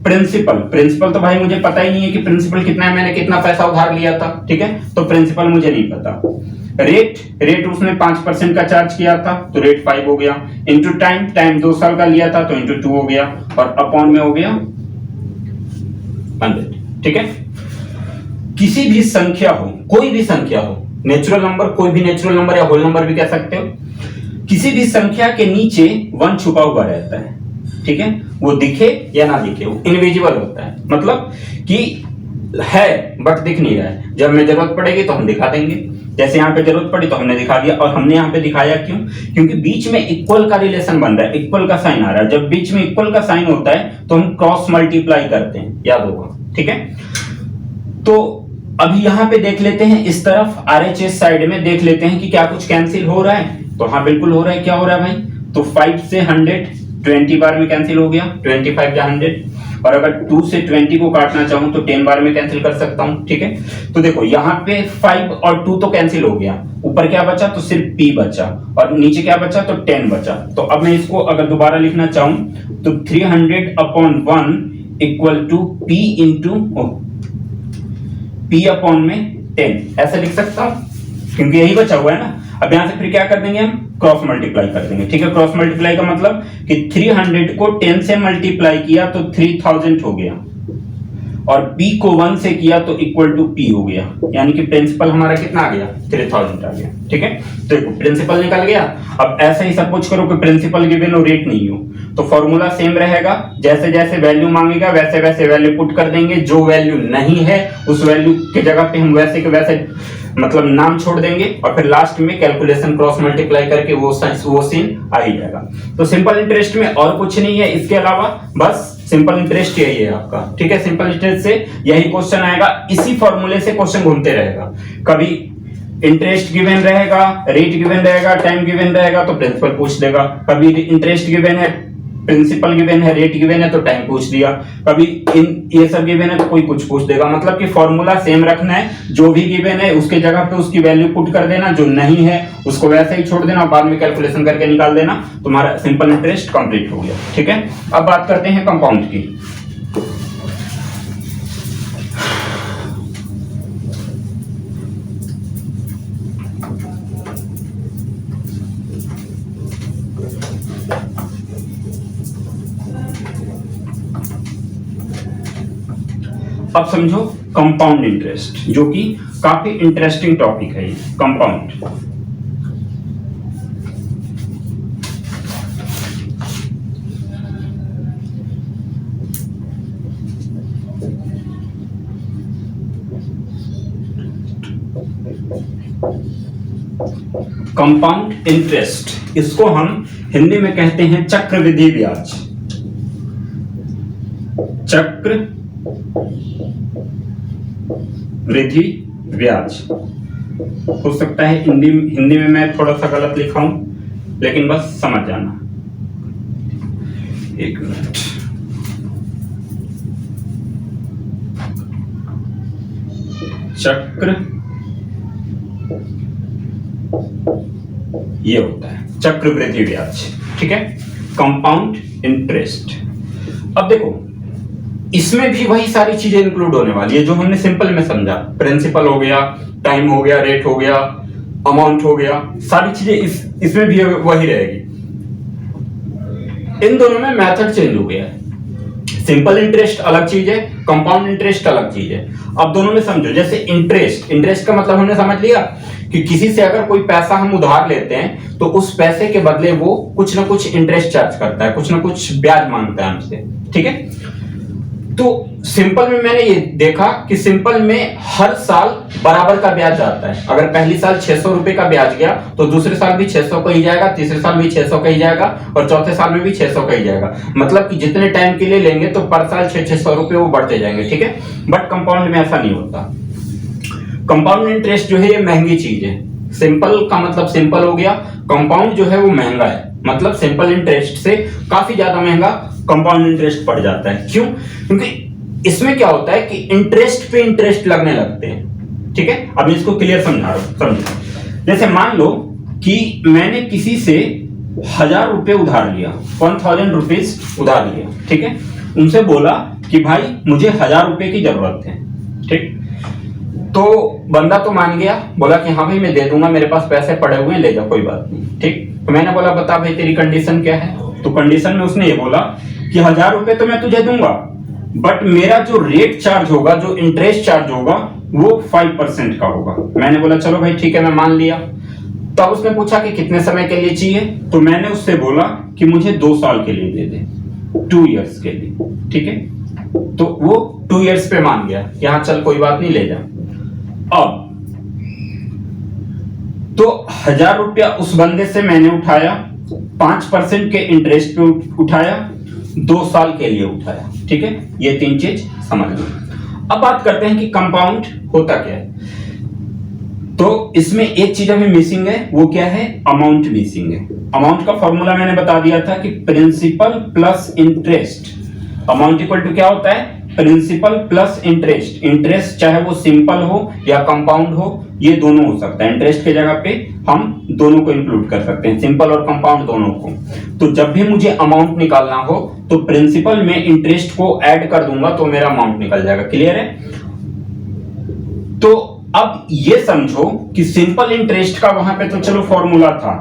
प्रिंसिपल तो भाई मुझे पता ही नहीं है कि प्रिंसिपल कितना है, मैंने कितना पैसा उधार लिया था, ठीक है, तो प्रिंसिपल मुझे नहीं पता। रेट उसने 5% का चार्ज किया था, तो रेट 5 हो गया। इंटू टाइम 2 साल का लिया था, तो इंटू 2 हो गया, और अपॉन में हो गया 100, ठीक है। किसी भी संख्या हो, कोई भी संख्या हो, नेचुरल नंबर, कोई भी नेचुरल नंबर या होल नंबर भी कह सकते हो, किसी भी संख्या के नीचे 1 छुपा हुआ रहता है, ठीक है। वो दिखे या ना दिखे, वो इनविजिबल होता है, मतलब कि है बट दिख नहीं रहा है। जब हमें जरूरत पड़ेगी तो हम दिखा देंगे। जैसे यहाँ पे जरूरत पड़ी तो हमने दिखा दिया, और हमने यहाँ पे दिखाया क्यों? क्योंकि बीच में इक्वल का रिलेशन बन रहा है, इक्वल का साइन आ रहा है। जब बीच में इक्वल का साइन होता है तो हम क्रॉस मल्टीप्लाई करते हैं, याद होगा, ठीक है। तो अभी यहाँ पे देख लेते हैं, इस तरफ RHS साइड में देख लेते हैं कि क्या कुछ कैंसिल हो रहा है। तो हाँ बिल्कुल हो रहा है। क्या हो रहा है भाई? तो 5 से 100 20 बार में कैंसिल हो गया, 25 या 100। और अगर 2 से 20 को काटना चाहूं तो 10 बार में कैंसिल कर सकता हूं, ठीक है। तो देखो यहाँ पे 5 और 2 तो कैंसिल हो गया, ऊपर क्या बचा? तो सिर्फ P बचा, और नीचे क्या बचा? तो 10 बचा। तो अब मैं इसको अगर दोबारा लिखना चाहूं तो 300/1 equal to P into P upon में 10 ऐसे लिख सकता हूं, क्योंकि यही बचा हुआ है ना। अब यहां से फिर क्या कर देंगे? हम क्रॉस मल्टीप्लाई कर देंगे, ठीक है। क्रॉस मल्टीप्लाई का मतलब कि 300 को 10 से मल्टीप्लाई किया तो 3000 हो गया, और P को 1 से किया तो इक्वल टू P हो गया, यानी कि प्रिंसिपल हमारा कितना आ गया? 3000 आ गया, ठीक है। तो देखो प्रिंसिपल निकल गया। अब ऐसे ही सपोज करो कि प्रिंसिपल गिवन हो, रेट नहीं हो, तो फॉर्मूला सेम रहेगा। जैसे जैसे वैल्यू मांगेगा वैसे वैसे वैल्यू पुट कर देंगे। जो वैल्यू नहीं है उस वैल्यू के जगह पे हम वैसे के वैसे मतलब नाम छोड़ देंगे, और फिर लास्ट में कैलकुलेशन क्रॉस मल्टीप्लाई करके वो सीन आ ही जाएगा। तो सिंपल इंटरेस्ट में और कुछ नहीं है इसके अलावा, बस सिंपल इंटरेस्ट यही है आपका, ठीक है। सिंपल इंटरेस्ट से यही क्वेश्चन आएगा, इसी फॉर्मूले से क्वेश्चन घूमते रहेगा। कभी इंटरेस्ट गिवन रहेगा, रेट गिवन रहेगा, टाइम गिवन रहेगा तो प्रिंसिपल पूछ देगा। कभी इंटरेस्ट गिवन है, प्रिंसिपल गिवन है, रेट गिवन है तो टाइम पूछ दिया। कभी ये सब गिवन है तो कोई कुछ पूछ देगा। मतलब कि फॉर्मूला सेम रखना है, जो भी गिवन है उसके जगह पे उसकी वैल्यू पुट कर देना, जो नहीं है उसको वैसे ही छोड़ देना और बाद में कैलकुलेशन करके निकाल देना। तुम्हारा सिंपल इंटरेस्ट कंप्लीट हो गया, ठीक है। अब बात करते हैं कंपाउंड की। अब समझो कंपाउंड इंटरेस्ट, जो कि काफी इंटरेस्टिंग टॉपिक है ये कंपाउंड। कंपाउंड इंटरेस्ट, इसको हम हिंदी में कहते हैं चक्रवृद्धि ब्याज। चक्र वृद्धि ब्याज। हो सकता है हिंदी में मैं थोड़ा सा गलत लिखा हूं, लेकिन बस समझ जाना। एक मिनट, चक्र ये होता है चक्रवृद्धि ब्याज, ठीक है, कंपाउंड इंटरेस्ट। अब देखो इसमें भी वही सारी चीजें इंक्लूड होने वाली है जो हमने सिंपल में समझा। प्रिंसिपल हो गया, टाइम हो गया, रेट हो गया, अमाउंट हो गया, सारी चीजें इसमें भी वही रहेगी। इन दोनों में मेथड चेंज हो गया है। सिंपल इंटरेस्ट अलग चीज है, कंपाउंड इंटरेस्ट अलग चीज है। अब दोनों में समझो, जैसे इंटरेस्ट का मतलब हमने समझ लिया कि किसी से अगर कोई पैसा हम उधार लेते हैं तो उस पैसे के बदले वो कुछ ना कुछ इंटरेस्ट चार्ज करता है, कुछ ना कुछ ब्याज मांगता है हमसे, ठीक है। तो सिंपल में मैंने ये देखा कि सिंपल में हर साल बराबर का ब्याज आता है। अगर पहली साल 600 रुपए का ब्याज गया तो दूसरे साल भी 600 का ही जाएगा, तीसरे साल भी 600 का ही जाएगा और चौथे साल में भी 600 का ही जाएगा। मतलब कि जितने टाइम के लिए लेंगे तो पर साल 600 रुपए वो बढ़ते जाएंगे, ठीक है। बट कंपाउंड में ऐसा नहीं होता। कंपाउंड इंटरेस्ट जो है ये महंगी चीज है। सिंपल का मतलब सिंपल हो गया, कंपाउंड जो है वो महंगा है। मतलब सिंपल इंटरेस्ट से काफी ज्यादा महंगा कंपाउंड इंटरेस्ट पड़ जाता है। क्यों? क्योंकि इसमें क्या होता है कि इंटरेस्ट पे इंटरेस्ट लगने लगते हैं, ठीक है। अब मैं इसको क्लियर समझा रहा हूं, समझो। जैसे मान लो कि मैंने किसी से 1000 रुपए उधार लिया, 1000 रुपीज उधार लिया, ठीक है। उनसे बोला कि भाई मुझे 1000 रुपए की जरूरत है, ठीक। तो बंदा तो मान गया, बोला कि हाँ भाई मैं दे दूंगा, मेरे पास पैसे पड़े हुए हैं, ले जा, कोई बात नहीं, ठीक। तो मैंने बोला बता भाई तेरी कंडीशन क्या है। तो कंडीशन में उसने ये बोला कि 1000 रुपए तो मैं तुझे दूंगा, बट मेरा जो रेट चार्ज होगा, जो इंटरेस्ट चार्ज होगा वो 5% का होगा। मैंने बोला चलो भाई ठीक है, मैं मान लिया। तो उसने पूछा कि कितने समय के लिए चाहिए। तो मैंने उससे बोला कि मुझे 2 साल के लिए दे दे, 2 इयर्स के लिए, ठीक है। तो वो 2 इयर्स पे मान गया, यहां चल कोई बात नहीं, ले जा। अब तो 1000 रुपया उस बंदे से मैंने उठाया, 5% के इंटरेस्ट पे उठाया, 2 साल के लिए उठाया, ठीक है। ये 3 चीज समझ लो। अब बात करते हैं कि कंपाउंड होता क्या है। तो इसमें एक चीज अभी मिसिंग है, वो क्या है? अमाउंट मिसिंग है। अमाउंट का फॉर्मूला मैंने बता दिया था कि principal plus interest. Amount equal to क्या होता है? Principal plus interest. इंटरेस्ट चाहे वो सिंपल हो या कंपाउंड हो, ये दोनों हो सकता है। इंटरेस्ट के जगह पे हम दोनों को इंक्लूड कर सकते हैं, सिंपल और कंपाउंड दोनों को। तो जब भी मुझे अमाउंट निकालना हो तो प्रिंसिपल में इंटरेस्ट को ऐड कर दूंगा तो मेरा अमाउंट निकल जाएगा। क्लियर है? तो अब ये समझो कि सिंपल इंटरेस्ट का वहां पे तो चलो फॉर्मूला था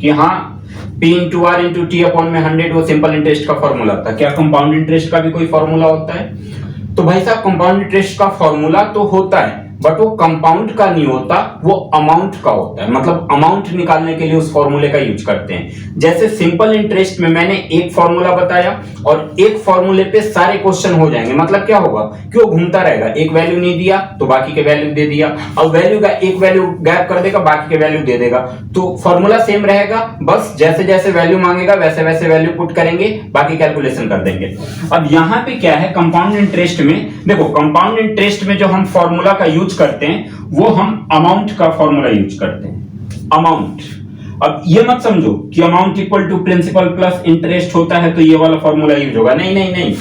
कि हाँ P into R into T upon में 100, वो सिंपल इंटरेस्ट का फॉर्मूला था। क्या कंपाउंड इंटरेस्ट का भी कोई फॉर्मूला होता है? तो भाई साहब कंपाउंड इंटरेस्ट का फॉर्मूला तो होता है, बट वो कंपाउंड का नहीं होता, वो अमाउंट का होता है। मतलब अमाउंट निकालने के लिए उस फॉर्मूले का यूज करते हैं। जैसे सिंपल इंटरेस्ट में मैंने एक फॉर्मूला बताया और एक फॉर्मूले पे सारे क्वेश्चन हो जाएंगे। मतलब क्या होगा कि वो घूमता रहेगा, एक वैल्यू नहीं दिया तो बाकी के वैल्यू दे दिया, अब वैल्यू का एक वैल्यू गैप कर देगा, बाकी के वैल्यू दे देगा। तो फॉर्मूला सेम रहेगा, बस जैसे जैसे वैल्यू मांगेगा वैसे वैसे वैल्यू पुट करेंगे, बाकी कैलकुलेशन कर देंगे। अब यहाँ पे क्या है कंपाउंड इंटरेस्ट में, देखो कंपाउंड इंटरेस्ट में जो हम फॉर्मूला का यूज करते हैं वो हम अमाउंट का फॉर्मूला यूज करते हैं, अमाउंट। अब ये मत समझो कि amount equal to principal plus interest होता है तो ये वाला फॉर्मूला यूज होगा, नहीं नहीं नहीं,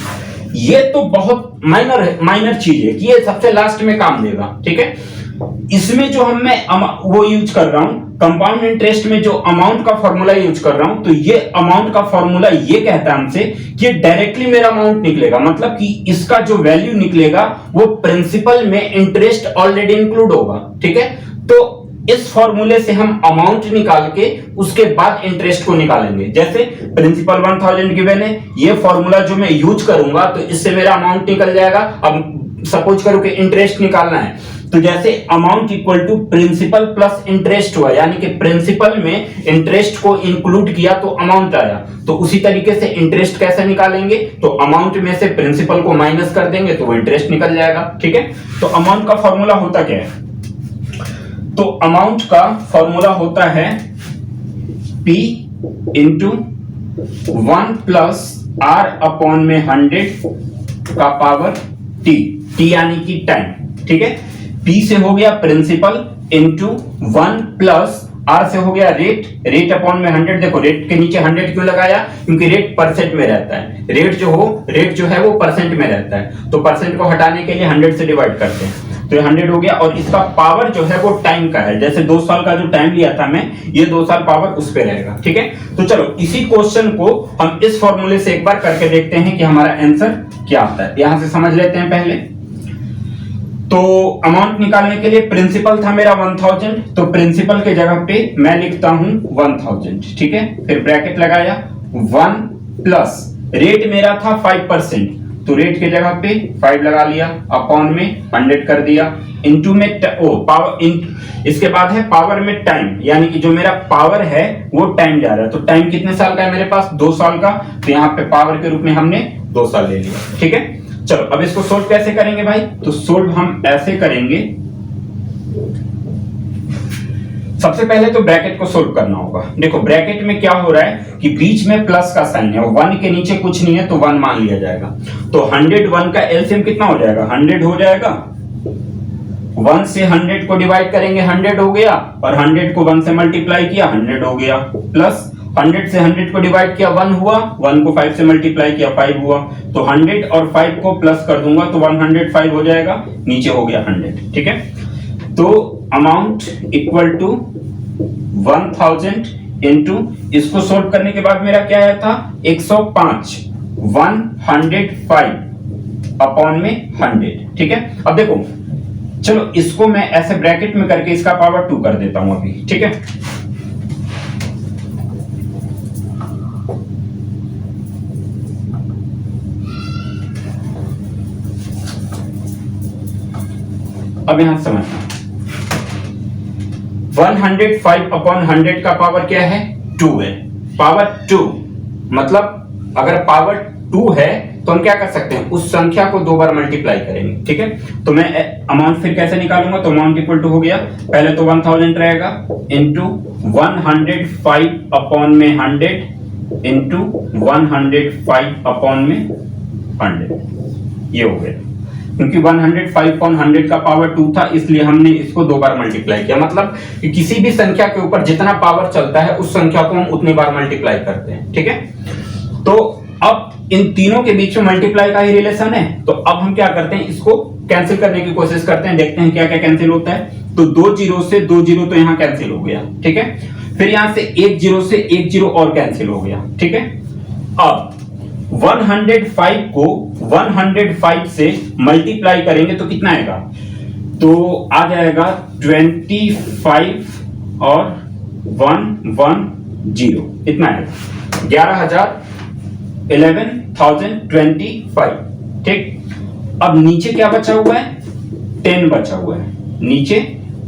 ये तो बहुत माइनर चीज है कि ये सबसे लास्ट में काम देगा, ठीक है। इसमें जो मैं वो यूज कर रहा हूं कंपाउंड इंटरेस्ट में, जो अमाउंट का फॉर्मूला यूज कर रहा हूं, तो ये अमाउंट का फॉर्मूला ये कहता है हमसे कि डायरेक्टली मेरा अमाउंट निकलेगा। मतलब कि इसका जो वैल्यू निकलेगा वो प्रिंसिपल में इंटरेस्ट ऑलरेडी इंक्लूड होगा, ठीक है। तो इस फॉर्मूले से हम अमाउंट निकाल के उसके बाद इंटरेस्ट को निकालेंगे। जैसे प्रिंसिपल 1000 गिवन है, ये फॉर्मूला जो मैं यूज करूंगा तो इससे मेरा अमाउंट निकल जाएगा। अब सपोज करो कि इंटरेस्ट निकालना है, तो जैसे amount equal to principal plus interest हुआ, यानी कि प्रिंसिपल में इंटरेस्ट को इंक्लूड किया तो अमाउंट आया। तो उसी तरीके से इंटरेस्ट कैसे निकालेंगे, तो अमाउंट में से प्रिंसिपल को माइनस कर देंगे तो वो इंटरेस्ट निकल जाएगा, ठीक है। तो अमाउंट का फॉर्मूला होता क्या है? तो अमाउंट का फॉर्मूला होता है P into 1 plus R upon में 100 का पावर T, T यानी कि टाइम, ठीक है। P से हो गया प्रिंसिपल इंटू 1 प्लस R से हो गया रेट, रेट अपॉन में 100। देखो रेट के नीचे 100 क्यों लगाया? क्योंकि रेट परसेंट में रहता है। रेट जो है वो परसेंट में रहता है, तो परसेंट को हटाने के लिए 100 से डिवाइड करते हैं, तो 100 हो गया। और इसका पावर जो है वो टाइम का है, जैसे 2 साल का जो टाइम लिया था मैं, ये 2 साल पावर उस पे रहेगा, ठीक है। तो चलो इसी क्वेश्चन को हम इस फॉर्मूले से एक बार करके देखते हैं कि हमारा आंसर क्या आता है। यहां से समझ लेते हैं पहले। तो अमाउंट निकालने के लिए प्रिंसिपल था मेरा 1000, तो प्रिंसिपल के जगह पे मैं लिखता हूं 1000, ठीक है। फिर ब्रैकेट लगाया, 1 प्लस रेट मेरा था 5%, तो रेट के जगह पे 5 लगा लिया, अपॉन में 100 कर दिया, इनटू में पावर, इसके बाद है पावर में टाइम, यानी कि जो मेरा पावर है वो टाइम जा रहा है। तो टाइम कितने साल का है मेरे पास? 2 साल का, तो यहाँ पे पावर के रूप में हमने 2 साल ले लिया, ठीक है। चलो अब इसको सोल्व कैसे करेंगे भाई, तो सोल्व हम ऐसे करेंगे, सबसे पहले तो ब्रैकेट को सोल्व करना होगा। देखो ब्रैकेट में क्या हो रहा है कि बीच में प्लस का साइन है, 1 के नीचे कुछ नहीं है तो 1 मान लिया जाएगा। तो 101 का एलसीएम कितना हो जाएगा, 100 हो जाएगा। 1 से 100 को डिवाइड करेंगे 100 हो गया, और 100 को 1 से मल्टीप्लाई किया 100 हो गया, प्लस 100 से 100 को डिवाइड किया 1 हुआ, 1 को 5 से मल्टीप्लाई किया 5 हुआ। तो 100 और 5 को प्लस कर दूंगा तो 105 हो जाएगा, नीचे हो गया 100। ठीक है, तो अमाउंट इक्वल टू 1000 इनटू, इसको सोल्व करने के बाद मेरा क्या आया था 105, 105 अपॉन में 100। ठीक है, अब देखो चलो इसको मैं ऐसे ब्रैकेट में करके इसका पावर 2 कर देता हूं अभी। ठीक है, अब यहां समझना 105 अपॉन 100 का पावर क्या है 2 है, पावर 2 मतलब अगर पावर 2 है तो हम क्या कर सकते हैं, उस संख्या को 2 बार मल्टीप्लाई करेंगे। ठीक है, तो मैं अमाउंट फिर कैसे निकालूंगा, तो अमाउंट इक्वल टू हो गया, पहले तो 1000 रहेगा इनटू 105 अपॉन में 100 इनटू 105 अपॉन में 100, ये हो गया। क्योंकि 105 अपॉन 100 का पावर 2 था इसलिए हमने इसको 2 बार मल्टीप्लाई किया, मतलब कि किसी भी संख्या के ऊपर जितना पावर चलता है उस संख्या को हम उतनी बार मल्टीप्लाई करते हैं। ठीक है, तो अब इन तीनों के बीच में मल्टीप्लाई का ही रिलेशन है, तो अब हम क्या करते हैं, इसको कैंसिल करने की कोशिश करते हैं, देखते हैं क्या क्या कैंसिल होता है। तो 2 जीरो से 2 जीरो तो यहां कैंसिल हो गया। ठीक है, फिर यहां से 1 जीरो से 1 जीरो और कैंसिल हो गया। ठीक है, अब 105 को 105 से मल्टीप्लाई करेंगे तो कितना आएगा, तो आ जाएगा 25 और 110, इतना आएगा 11,025। ठीक, अब नीचे क्या बचा हुआ है, 10 बचा हुआ है, नीचे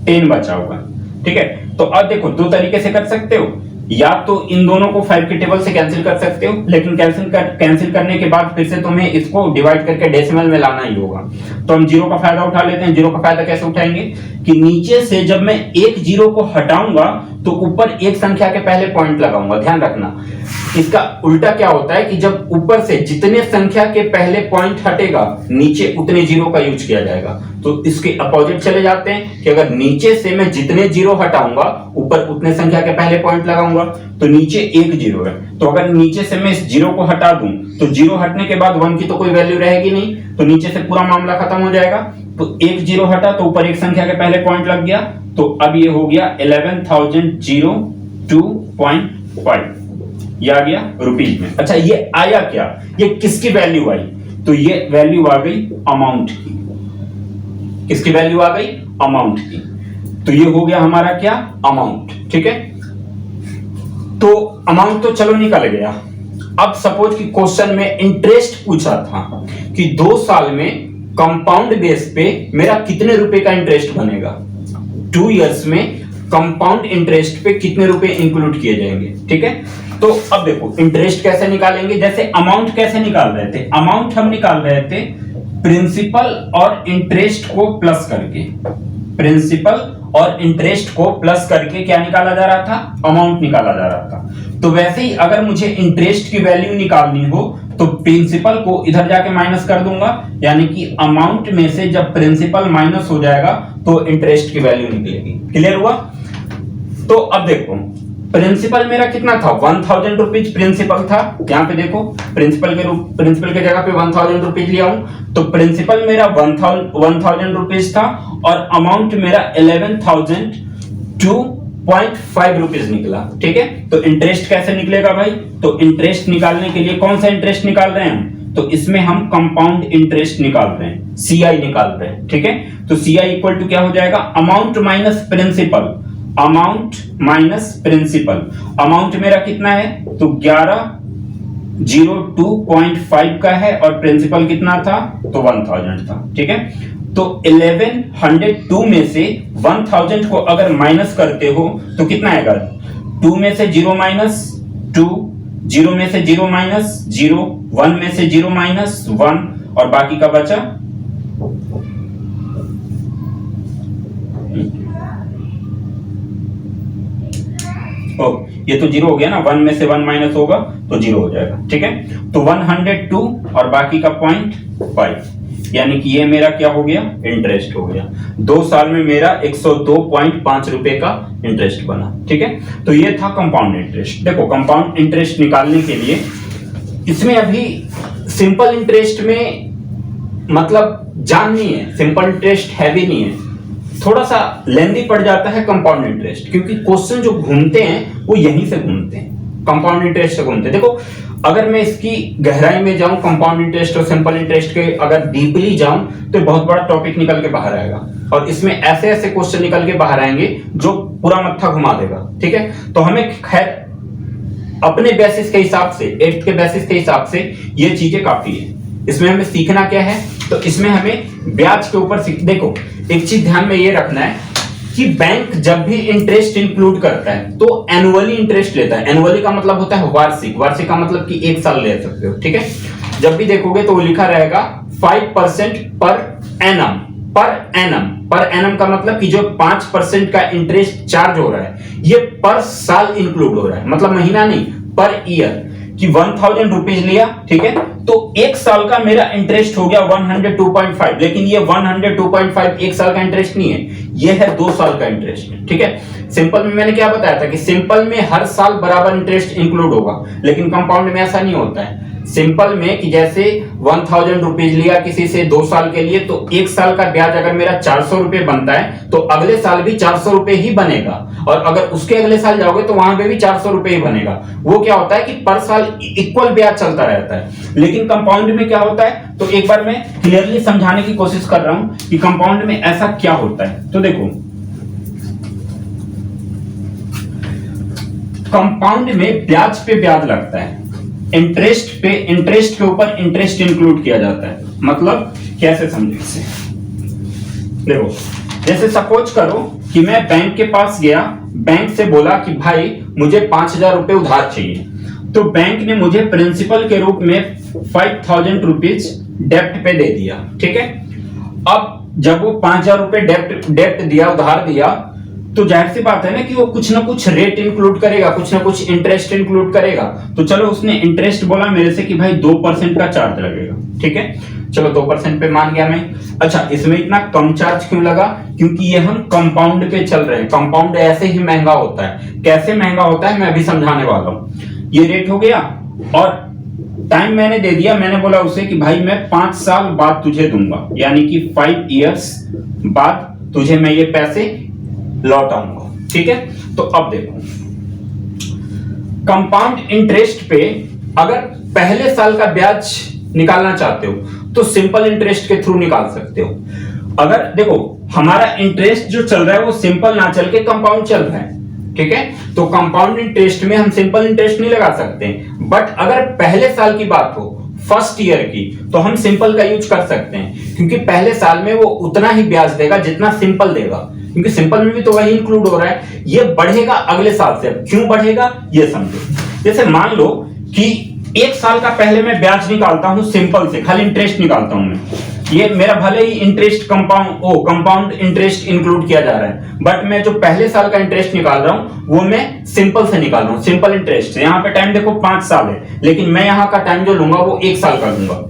10 बचा हुआ है। ठीक है, तो अब देखो 2 तरीके से कर सकते हो, या तो इन दोनों को 5 के टेबल से कैंसिल कर सकते हो, लेकिन कैंसिल करने के बाद फिर से तुम्हें इसको डिवाइड करके डेसिमल में लाना ही होगा। तो हम जीरो का फायदा उठा लेते हैं। जीरो का फायदा कैसे उठाएंगे कि नीचे से जब मैं एक जीरो को हटाऊंगा तो ऊपर एक संख्या के पहले पॉइंट लगाऊंगा। ध्यान रखना, इसका उल्टा क्या होता है कि जब ऊपर से जितने संख्या के पहले पॉइंट हटेगा नीचे उतने जीरो का यूज किया जाएगा। तो इसके अपोजिट चले जाते हैं कि अगर नीचे से मैं जितने जीरो हटाऊंगा ऊपर उतने संख्या के पहले पॉइंट लगाऊंगा। तो नीचे एक जीरो है, तो अगर नीचे से मैं इस जीरो को हटा दूं तो जीरो हटने के बाद 1 की तो कोई वैल्यू रहेगी नहीं, तो नीचे से पूरा मामला खत्म हो जाएगा। तो एक जीरो हटा तो ऊपर एक संख्या के पहले पॉइंट लग गया, तो अब ये हो गया 11,002.5, ये आ गया रुपीज में। अच्छा, ये आया क्या, ये किसकी वैल्यू आई, तो ये वैल्यू आ गई अमाउंट की। किसकी वैल्यू आ गई, अमाउंट की। तो ये हो गया हमारा क्या, अमाउंट। ठीक है, तो अमाउंट तो चलो निकल गया। अब सपोज कि क्वेश्चन में इंटरेस्ट पूछा था कि 2 साल में कंपाउंड बेस पे मेरा कितने रुपए का इंटरेस्ट बनेगा, 2 इयर्स में कंपाउंड इंटरेस्ट पे कितने रुपए इंक्लूड किए जाएंगे। ठीक है, तो अब देखो इंटरेस्ट कैसे निकालेंगे, जैसे अमाउंट कैसे निकाल रहे थे, अमाउंट हम निकाल रहे थे प्रिंसिपल और इंटरेस्ट को प्लस करके। प्रिंसिपल और इंटरेस्ट को प्लस करके क्या निकाला जा रहा था, अमाउंट निकाला जा रहा था। तो वैसे ही अगर मुझे इंटरेस्ट की वैल्यू निकालनी हो तो प्रिंसिपल को इधर जाके माइनस कर दूंगा, यानी कि अमाउंट में से जब प्रिंसिपल माइनस हो जाएगा तो इंटरेस्ट की वैल्यू निकलेगी। क्लियर हुआ। तो अब देखो प्रिंसिपल मेरा कितना था, 1000 रुपीज प्रिंसिपल था। यहाँ पे देखो प्रिंसिपल के जगह पे 1000 रुपीज लिया हूं, तो प्रिंसिपल मेरा 1000 रुपीज था और अमाउंट मेरा 11,002.5 रुपीज निकला। ठीक है, तो इंटरेस्ट कैसे निकलेगा भाई, तो इंटरेस्ट निकालने के लिए कौन सा इंटरेस्ट निकाल रहे हैं हम, तो इसमें हम कंपाउंड इंटरेस्ट निकाल रहे हैं, CI निकाल रहे हैं। ठीक है, तो CI इक्वल टू क्या हो जाएगा, amount minus principal, amount minus principal. Amount मेरा कितना है, तो 11,002.5 का है और प्रिंसिपल कितना था, तो 1000 था। ठीक है, तो 1102 में से 1000 को अगर माइनस करते हो तो कितना आएगा, 2 में से 0 माइनस 2, 0 में से 0 माइनस 0, 1 में से 0 माइनस 1 और बाकी का बचा ये तो जीरो हो गया ना, 1 में से 1 माइनस होगा तो जीरो हो जाएगा। ठीक है, तो 102 और बाकी का 0.5, यानी कि ये मेरा क्या हो गया, इंटरेस्ट हो गया। 2 साल में मेरा 102.5 रुपए का इंटरेस्ट बना। ठीक है, तो ये था कंपाउंड इंटरेस्ट। देखो कंपाउंड इंटरेस्ट निकालने के लिए इसमें अभी सिंपल इंटरेस्ट में मतलब जान नहीं है, सिंपल इंटरेस्ट हैवी नहीं है, थोड़ा सा लेंदी पड़ जाता है कंपाउंड इंटरेस्ट, क्योंकि क्वेश्चन जो घूमते हैं वो यहीं से घूमते हैं, कंपाउंड इंटरेस्ट से घूमते हैं। देखो अगर मैं इसकी गहराई में जाऊं कंपाउंड इंटरेस्ट और सिंपल इंटरेस्ट के अगर डीपली जाऊं तो बहुत बड़ा टॉपिक निकल के बाहर आएगा, और इसमें ऐसे ऐसे क्वेश्चन निकल के बाहर आएंगे जो पूरा मत्था घुमा देगा। ठीक है, तो हमें खैर अपने बेसिस के हिसाब से, 8th के बेसिस के हिसाब से ये चीजें काफी है। इसमें हमें सीखना क्या है, तो इसमें हमें ब्याज के ऊपर देखो एक चीज ध्यान में ये रखना है कि बैंक जब भी इंटरेस्ट इंक्लूड करता है तो एनुअली इंटरेस्ट लेता है। एनुअली का मतलब होता है वार्षिक, वार्षिक का मतलब कि 1 साल ले सकते हो। ठीक है, जब भी देखोगे तो वो लिखा रहेगा 5% per annum. Per annum, per annum का मतलब कि जो 5% का इंटरेस्ट चार्ज हो रहा है ये पर साल इंक्लूड हो रहा है, मतलब महीना नहीं, पर ईयर, कि 1000 रुपीज लिया। ठीक है, तो 1 साल का मेरा इंटरेस्ट हो गया 102.5, लेकिन ये 102.5 1 साल का इंटरेस्ट नहीं है, ये है 2 साल का इंटरेस्ट। ठीक है, सिंपल में मैंने क्या बताया था कि सिंपल में हर साल बराबर इंटरेस्ट इंक्लूड होगा, लेकिन कंपाउंड में ऐसा नहीं होता है। सिंपल में कि जैसे 1000 रुपीज लिया किसी से 2 साल के लिए, तो 1 साल का ब्याज अगर मेरा 400 रुपए बनता है तो अगले साल भी 400 रुपए ही बनेगा, और अगर उसके अगले साल जाओगे तो वहां पे भी 400 रुपए ही बनेगा। वो क्या होता है कि पर साल इक्वल ब्याज चलता रहता है। लेकिन कंपाउंड में क्या होता है, तो एक बार मैं क्लियरली समझाने की कोशिश कर रहा हूं कि कंपाउंड में ऐसा क्या होता है। तो देखो कंपाउंड में ब्याज पे ब्याज लगता है, इंटरेस्ट पे इंटरेस्ट के ऊपर इंटरेस्ट इंक्लूड किया जाता है। मतलब कैसे समझे इसे, देखो जैसे सपोज करो कि मैं बैंक के पास गया, बैंक से बोला कि भाई मुझे 5000 रुपए उधार चाहिए, तो बैंक ने मुझे प्रिंसिपल के रूप में 5000 रुपीज डेप्ट पे दे दिया। ठीक है, अब जब वो 5000 रुपए डेप्ट दिया, उधार दिया, तो जाहिर सी बात है ना कि वो कुछ ना कुछ रेट इंक्लूड करेगा, कुछ ना कुछ इंटरेस्ट इंक्लूड करेगा। तो चलो उसने इंटरेस्ट बोला मेरे से कि भाई 2% का चार्ज लगेगा। ठीक है, चलो 2% पे मान गया मैं। अच्छा, इसमें इतना कम चार्ज क्यों लगा, क्योंकि ये हम कंपाउंड पे चल रहे हैं। कंपाउंड ऐसे ही महंगा होता है। कैसे महंगा होता है मैं अभी समझाने वाला हूं। ये रेट हो गया और टाइम मैंने दे दिया, मैंने बोला उसे कि भाई मैं 5 साल बाद तुझे दूंगा, यानी कि 5 इयर्स बाद तुझे मैं ये पैसे लौट आऊंगा। ठीक है, तो अब देखो कंपाउंड इंटरेस्ट पे अगर पहले साल का ब्याज निकालना चाहते हो तो सिंपल इंटरेस्ट के थ्रू निकाल सकते हो। अगर देखो हमारा इंटरेस्ट जो चल रहा है वो सिंपल ना चल के कंपाउंड चल रहा है। ठीक है, तो कंपाउंड इंटरेस्ट में हम सिंपल इंटरेस्ट नहीं लगा सकते, बट अगर पहले साल की बात हो, फर्स्ट ईयर की, तो हम सिंपल का यूज कर सकते हैं, क्योंकि पहले साल में वो उतना ही ब्याज देगा जितना सिंपल देगा, क्योंकि सिंपल में भी तो वही इंक्लूड हो रहा है। ये बढ़ेगा अगले साल से। क्यों बढ़ेगा ये समझो। जैसे मान लो कि 1 साल का पहले मैं ब्याज निकालता हूं सिंपल से, खाली इंटरेस्ट निकालता हूं मैं, ये मेरा भले ही इंटरेस्ट कंपाउंड इंटरेस्ट इंक्लूड किया जा रहा है, बट मैं जो पहले साल का इंटरेस्ट निकाल रहा हूं वो मैं सिंपल से निकाल रहा हूं, सिंपल इंटरेस्ट से। यहाँ पे टाइम देखो 5 साल है, लेकिन मैं यहाँ का टाइम जो लूंगा वो 1 साल का लूंगा।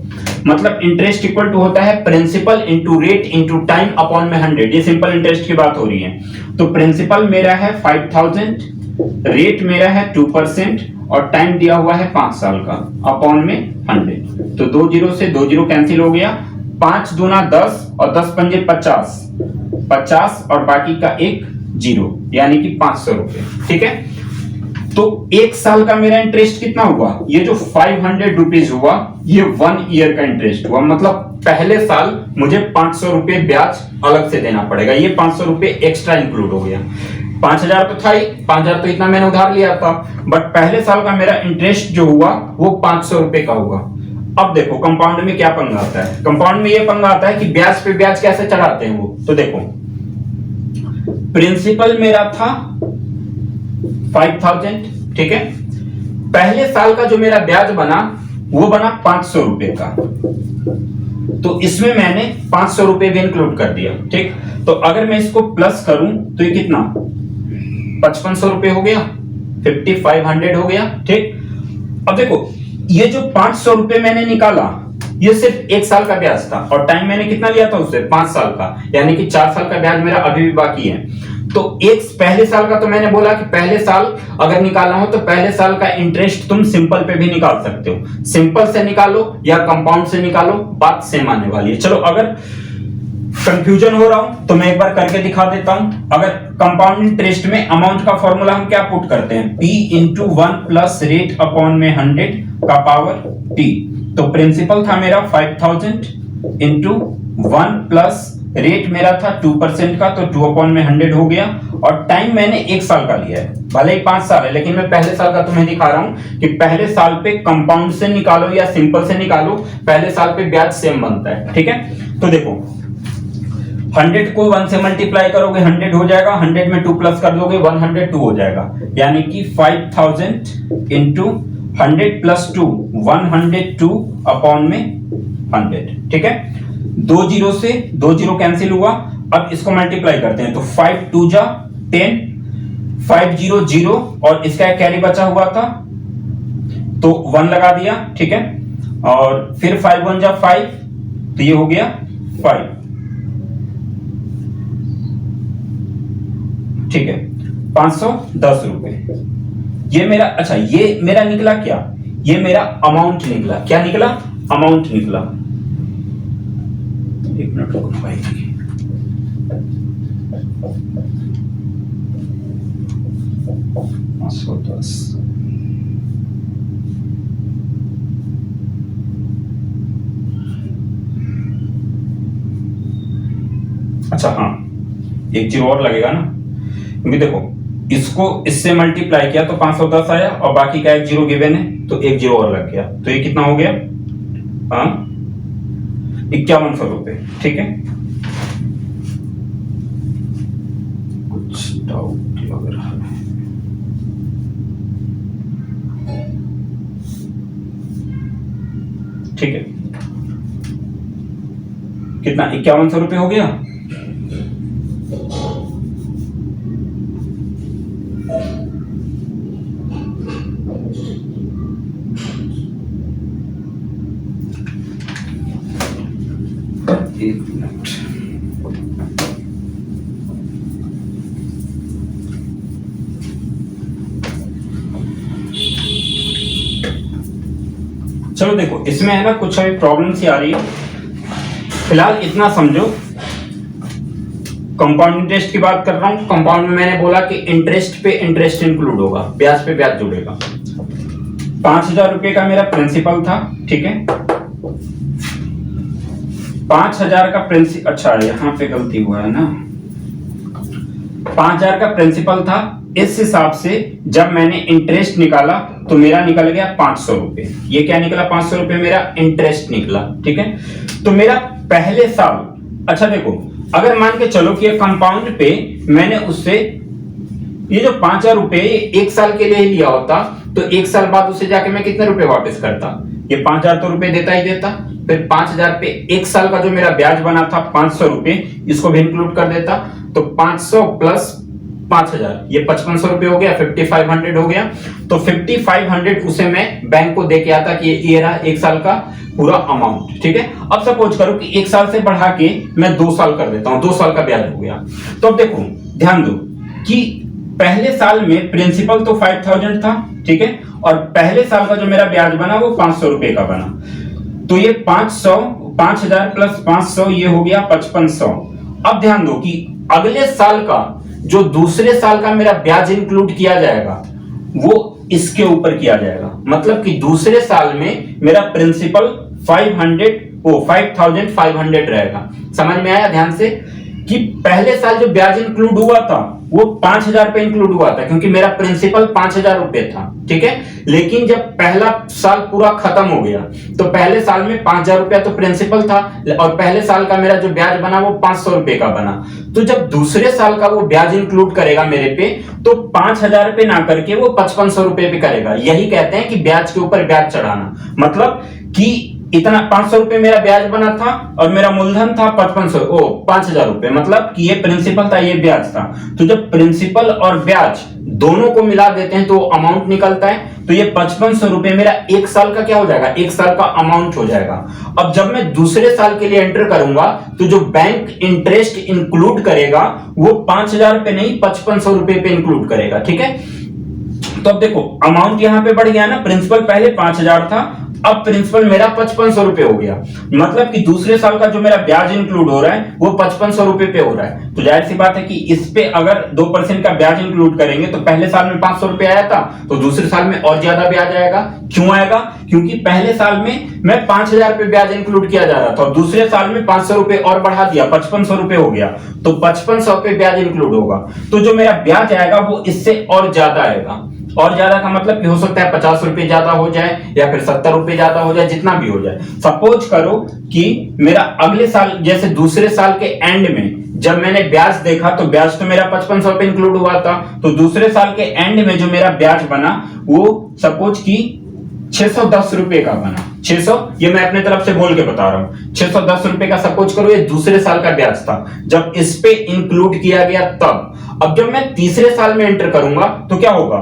मतलब इंटरेस्ट इक्वल टू होता है principal into rate into time upon में 100। ये सिंपल इंटरेस्ट की बात हो रही है। तो प्रिंसिपल मेरा है 5000, रेट मेरा है 2% और टाइम दिया हुआ है 5 साल का, अपॉन में 100। तो 2 जीरो से 2 जीरो कैंसिल हो गया, 5 दूना 10 और 10 पंजे 50 और बाकी का 1 जीरो, यानी कि 500 रुपए। ठीक है, तो 1 साल का मेरा इंटरेस्ट कितना हुआ, ये जो 500 रुपीज हुआ ये 1 ईयर का इंटरेस्ट हुआ। मतलब पहले साल मुझे 500 रुपए ब्याज अलग से देना पड़ेगा, ये 500 रुपए एक्स्ट्रा इंक्लूड हो गया। 5000 तो था ही, 5000 तो इतना मैंने उधार लिया था, बट पहले साल का मेरा इंटरेस्ट जो हुआ वो 500 रुपए का हुआ। अब देखो कंपाउंड में क्या पंगा आता है। कंपाउंड में ये पंगा आता है कि ब्याज पे ब्याज कैसे चढ़ाते हैं वो। तो देखो प्रिंसिपल मेरा था 5000, ठीक है, पहले साल का जो मेरा ब्याज बना वो बना 500 रुपए का। तो इसमें मैंने 500 रुपए भी इंक्लूड कर दिया। ठीक, तो अगर मैं इसको प्लस करूं तो ये कितना 5500 रुपए हो गया, 5500 हो गया। ठीक, अब देखो ये जो 500 रुपए मैंने निकाला ये सिर्फ 1 साल का ब्याज था और टाइम मैंने कितना लिया था उससे 5 साल का, यानी कि 4 साल का ब्याज मेरा अभी भी बाकी है। तो एक पहले साल का तो मैंने बोला कि पहले साल अगर निकालना हो तो पहले साल का इंटरेस्ट तुम सिंपल पे भी निकाल सकते हो, सिंपल से निकालो या कंपाउंड से निकालो, बात सेम आने वाली है। चलो अगर कंफ्यूजन हो रहा हूं तो मैं एक बार करके दिखा देता हूं। अगर कंपाउंड इंटरेस्ट में अमाउंट का फॉर्मूला हम क्या पुट करते हैं, P into 1 plus rate upon में 100 का पावर T। तो प्रिंसिपल था मेरा 5000 इंटू 1 प्लस रेट मेरा था 2% का, तो 2 अपॉन में 100 हो गया और टाइम मैंने 1 साल का लिया है, भले ही 5 साल है लेकिन मैं पहले साल का तुम्हें दिखा रहा हूं कि पहले साल पे कंपाउंड से निकालो या सिंपल से निकालो, पहले साल पे ब्याज सेम बनता है। ठीक है, तो देखो 100 को 1 से मल्टीप्लाई करोगे 100 हो जाएगा, 100 में 2 प्लस कर दोगे 102 हो जाएगा, यानी कि 5000 इंटू 100 प्लस 2 102 अपॉन में 100। ठीक है, 2 जीरो से 2 जीरो कैंसिल हुआ। अब इसको मल्टीप्लाई करते हैं तो 5 2 जा 10, 5 0 0 और इसका कैरी बचा हुआ था तो 1 लगा दिया। ठीक है, और फिर 5 1 जा 5, तो ये हो गया 5। ठीक है, 510 रुपए ये मेरा, अच्छा ये मेरा निकला क्या, ये मेरा अमाउंट निकला। क्या निकला, अमाउंट निकला। एक मिनट रुको भाई, 510। अच्छा हाँ, एक जीरो और लगेगा ना, क्योंकि देखो इसको इससे मल्टीप्लाई किया तो 510 आया और बाकी का एक जीरो गिवन है तो एक जीरो और लग गया, तो ये कितना हो गया, हाँ 5100 रुपए। ठीक है, कुछ डाउट लग रहा है, ठीक है, कितना 5100 रुपए हो गया। एक मिनट, चलो देखो इसमें है ना कुछ अभी प्रॉब्लम सी आ रही है। फिलहाल इतना समझो, कंपाउंड इंटरेस्ट की बात कर रहा हूं। कंपाउंड में मैंने बोला कि इंटरेस्ट पे इंटरेस्ट इंक्लूड होगा, ब्याज पे ब्याज जुड़ेगा। 5000 रुपए का मेरा प्रिंसिपल था। ठीक है, 5000 का प्रिंसिपल, अच्छा यहां पे गलती हुआ है ना, 5000 का प्रिंसिपल था। इस हिसाब से जब मैंने इंटरेस्ट निकाला तो मेरा निकल गया 500 रुपए। ये क्या निकला, 500 रुपए मेरा इंटरेस्ट निकला। ठीक है, तो मेरा पहले साल, अच्छा देखो अगर मान के चलो कि कंपाउंड पे मैंने उससे ये जो 5000 रुपए 1 साल के लिए ही लिया होता तो 1 साल बाद उसे जाके मैं कितने रुपए वापस करता, ये 5000 तो रुपए देता ही देता, फिर 5000 पे 1 साल का जो मेरा ब्याज बना था 500 रुपए, इसको भी इंक्लूड कर देता, तो 500 प्लस 5000 ये 5500 रुपए हो गया, 5500 हो गया। तो 5500 उसे मैं बैंक को दे के आता कि ये रहा 1 साल का पूरा अमाउंट। ठीक है, अब सपोज करो कि 1 साल से बढ़ा के मैं 2 साल कर देता हूं, 2 साल का ब्याज हो गया। तो अब देखो ध्यान दो कि पहले साल में प्रिंसिपल तो 5000 था। ठीक है, और पहले साल का जो मेरा ब्याज बना वो 500 रुपए का बना, तो ये 5000 प्लस 500 ये हो गया 5500। अब ध्यान दो कि अगले साल का जो दूसरे साल का मेरा ब्याज इंक्लूड किया जाएगा वो इसके ऊपर किया जाएगा, मतलब कि दूसरे साल में मेरा प्रिंसिपल 5500 रहेगा। समझ में आया ध्यान से कि पहले साल जो ब्याज इंक्लूड हुआ था वो 5000 पे इंक्लूड हुआ था क्योंकि मेरा प्रिंसिपल 5000 रुपए था। ठीक है, लेकिन जब पहला साल पूरा खत्म हो गया तो पहले साल में 5000 रुपया तो प्रिंसिपल था और पहले साल का मेरा जो ब्याज बना वो 500 रुपए का बना। तो जब दूसरे साल का वो ब्याज इंक्लूड करेगा मेरे पे तो 5000 पे ना करके वो 5500 रुपए पे करेगा। यही कहते हैं कि ब्याज के ऊपर ब्याज चढ़ाना, मतलब कि इतना 500 रुपए मेरा ब्याज बना था और मेरा मूलधन था 5,000 रुपए, मतलब कि ये प्रिंसिपल था, ये ब्याज था। तो जब प्रिंसिपल और ब्याज दोनों को मिला देते हैं तो अमाउंट निकलता है। तो ये 5,500 रुपए मेरा एक साल का क्या हो जाएगा, एक साल का अमाउंट हो जाएगा। अब जब मैं दूसरे साल के लिए एंटर करूंगा तो जो बैंक इंटरेस्ट इंक्लूड करेगा वो 5,000 रुपए नहीं 5,500 रुपए पे इंक्लूड करेगा। ठीक है, तो अब देखो अमाउंट यहां पे बढ़ गया ना, प्रिंसिपल पहले 5,000 था, अब प्रिंसिपल मेरा 5,500 रुपए हो गया। मतलब कि दूसरे साल का जो मेरा ब्याज इंक्लूड हो रहा है वो 5,500 रुपए पे हो रहा है। तो जाहिर सी बात है कि इस पे अगर 2% का ब्याज इंक्लूड करेंगे तो पहले साल में 500 रुपए आया था तो दूसरे साल में और ज्यादा ब्याज आएगा। क्यों आएगा, क्योंकि पहले साल में मैं 5,000 रुपए ब्याज इंक्लूड किया जा रहा था और दूसरे साल में 500 रुपए और बढ़ा दिया, 5,500 रुपए हो गया, तो 5,500 पे ब्याज इंक्लूड होगा। तो जो मेरा ब्याज आएगा वो इससे और ज्यादा आएगा। और ज्यादा का मतलब कि हो सकता है 50 रुपए ज्यादा हो जाए या फिर 70 रुपए ज्यादा हो जाए, जितना भी हो जाए। सपोज करो कि मेरा अगले साल जैसे दूसरे साल के एंड में जब मैंने ब्याज देखा तो ब्याज तो मेरा 5,500 रुपए इंक्लूड हुआ था, तो दूसरे साल के एंड में जो मेरा ब्याज बना वो सपोज कि 610 रुपए का बना। 600 ये मैं अपने तरफ से बोल के बता रहा हूं, 610 रुपए का सपोज करो ये दूसरे साल का ब्याज था जब इस पे इंक्लूड किया गया तब। अब जब मैं तीसरे साल में एंटर करूंगा तो क्या होगा,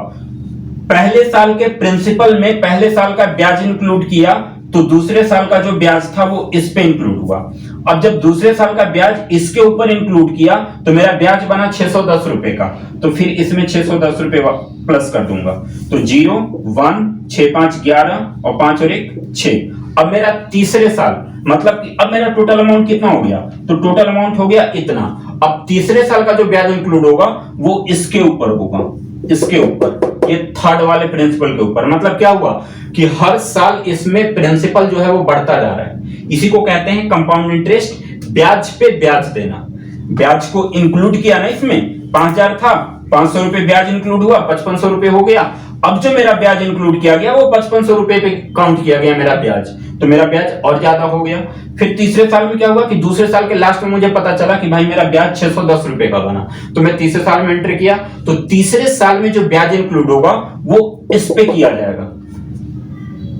पहले साल के प्रिंसिपल में पहले साल का ब्याज इंक्लूड किया तो दूसरे साल का जो ब्याज था वो इस पे इंक्लूड हुआ। अब जब दूसरे साल का ब्याज इसके ऊपर इंक्लूड किया तो मेरा ब्याज बना 610 रुपए का, तो फिर इसमें 610 रुपए प्लस कर दूंगा। तो 0 1 6 5 11 और 5 और 1 6। अब मेरा तीसरे साल मतलब कि अब मेरा टोटल अमाउंट कितना हो गया, तो टोटल अमाउंट हो गया इतना। अब तीसरे साल का जो ब्याज इंक्लूड होगा वो इसके ऊपर होगा, इसके ऊपर, ये थर्ड वाले प्रिंसिपल के ऊपर। मतलब क्या हुआ कि हर साल इसमें प्रिंसिपल जो है वो बढ़ता जा रहा है। इसी को कहते हैं कंपाउंड इंटरेस्ट, ब्याज पे ब्याज देना। ब्याज को इंक्लूड किया ना, इसमें 5,000 था, 500 रुपए ब्याज इंक्लूड हुआ, 5,500 रुपए हो गया। अब जो मेरा ब्याज इंक्लूड किया गया वो 5,500 रुपए पे काउंट किया गया मेरा ब्याज, तो मेरा ब्याज और ज्यादा हो गया। फिर तीसरे साल में क्या हुआ कि दूसरे साल के लास्ट में मुझे पता चला कि भाई मेरा ब्याज 610 रुपए का बना, तो मैं तीसरे साल में एंटर किया, तो तीसरे साल में जो ब्याज इंक्लूड होगा वो इस पे किया जाएगा।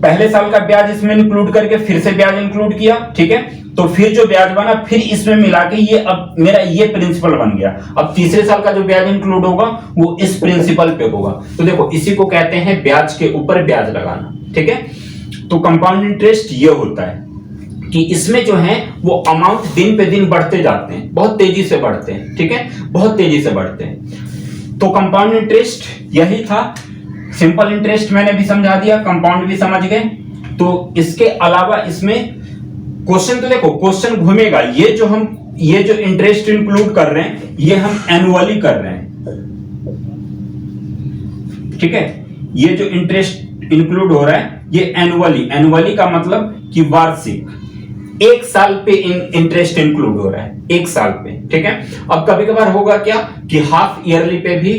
पहले साल का ब्याज इसमें इंक्लूड करके फिर से ब्याज इंक्लूड किया, ठीक है, तो फिर जो ब्याज बना फिर इसमें मिला के ये अब मेरा ये प्रिंसिपल बन गया। अब तीसरे साल का जो ब्याज इंक्लूड होगा वो इस प्रिंसिपल पे होगा। तो देखो इसी को कहते हैं ब्याज के ऊपर ब्याज लगाना, ठीक है। तो कंपाउंड इंटरेस्ट ये होता है कि इसमें जो है वो अमाउंट दिन पे दिन बढ़ते जाते हैं, बहुत तेजी से बढ़ते हैं, ठीक है, बहुत तेजी से बढ़ते हैं। तो कंपाउंड इंटरेस्ट यही था। सिंपल इंटरेस्ट मैंने भी समझा दिया, कंपाउंड भी समझ गए। तो इसके अलावा इसमें क्वेश्चन, तो देखो क्वेश्चन घूमेगा, ये जो इंटरेस्ट इंक्लूड कर रहे हैं ये हम एनुअली कर रहे हैं, ठीक है। ये जो इंटरेस्ट इंक्लूड हो रहा है ये एनुअली का मतलब कि वार्षिक, एक साल पे इंटरेस्ट इंक्लूड हो रहा है, एक साल पे, ठीक है। अब कभी कभार होगा क्या कि हाफ ईयरली पे भी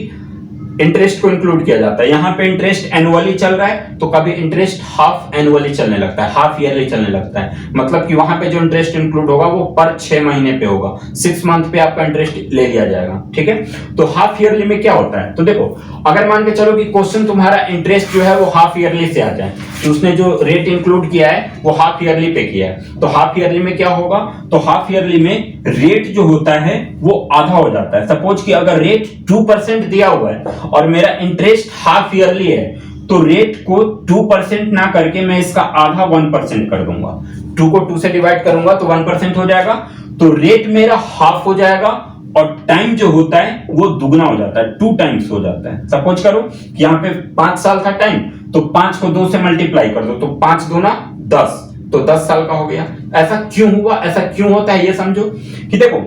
इंटरेस्ट को इंक्लूड किया जाता है। यहां पे इंटरेस्ट एनुअली चल रहा है तो कभी इंटरेस्ट हाफ एनुअली चलने लगता है, हाफ ईयरली चलने लगता है। मतलब कि वहां पे जो इंटरेस्ट इंक्लूड होगा वो पर 6 महीने पे होगा, 6 मंथ पे आपका इंटरेस्ट ले लिया जाएगा, ठीक है। तो हाफ ईयरली में क्या होता है, तो देखो अगर मान के चलो कि क्वेश्चन तुम्हारा इंटरेस्ट जो है वो हाफ ईयरली से आ जाए, तो उसने जो रेट इंक्लूड किया है वो हाफ ईयरली पे किया है, तो हाफ ईयरली में क्या होगा, तो हाफ ईयरली में रेट जो होता है वो आधा हो जाता है। सपोज कि अगर रेट 2% दिया हुआ है और मेरा इंटरेस्ट हाफ ईयरली है तो रेट को 2% ना करके मैं इसका आधा 1% कर दूंगा। 2 को 2 से डिवाइड करूंगा तो 1% हो जाएगा, तो रेट मेरा हाफ हो जाएगा और टाइम जो होता है वो दुगना हो जाता है, 2 टाइम्स हो जाता है। सपोज करो यहाँ पे 5 साल था टाइम, तो 5 को 2 से मल्टीप्लाई कर दो तो 5 दूना 10, तो 10 साल का हो गया। ऐसा क्यों हुआ, ऐसा क्यों होता है ये समझो कि देखो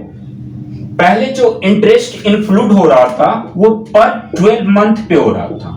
पहले जो इंटरेस्ट इंक्लूड हो रहा था वो पर 12 मंथ पे हो रहा था,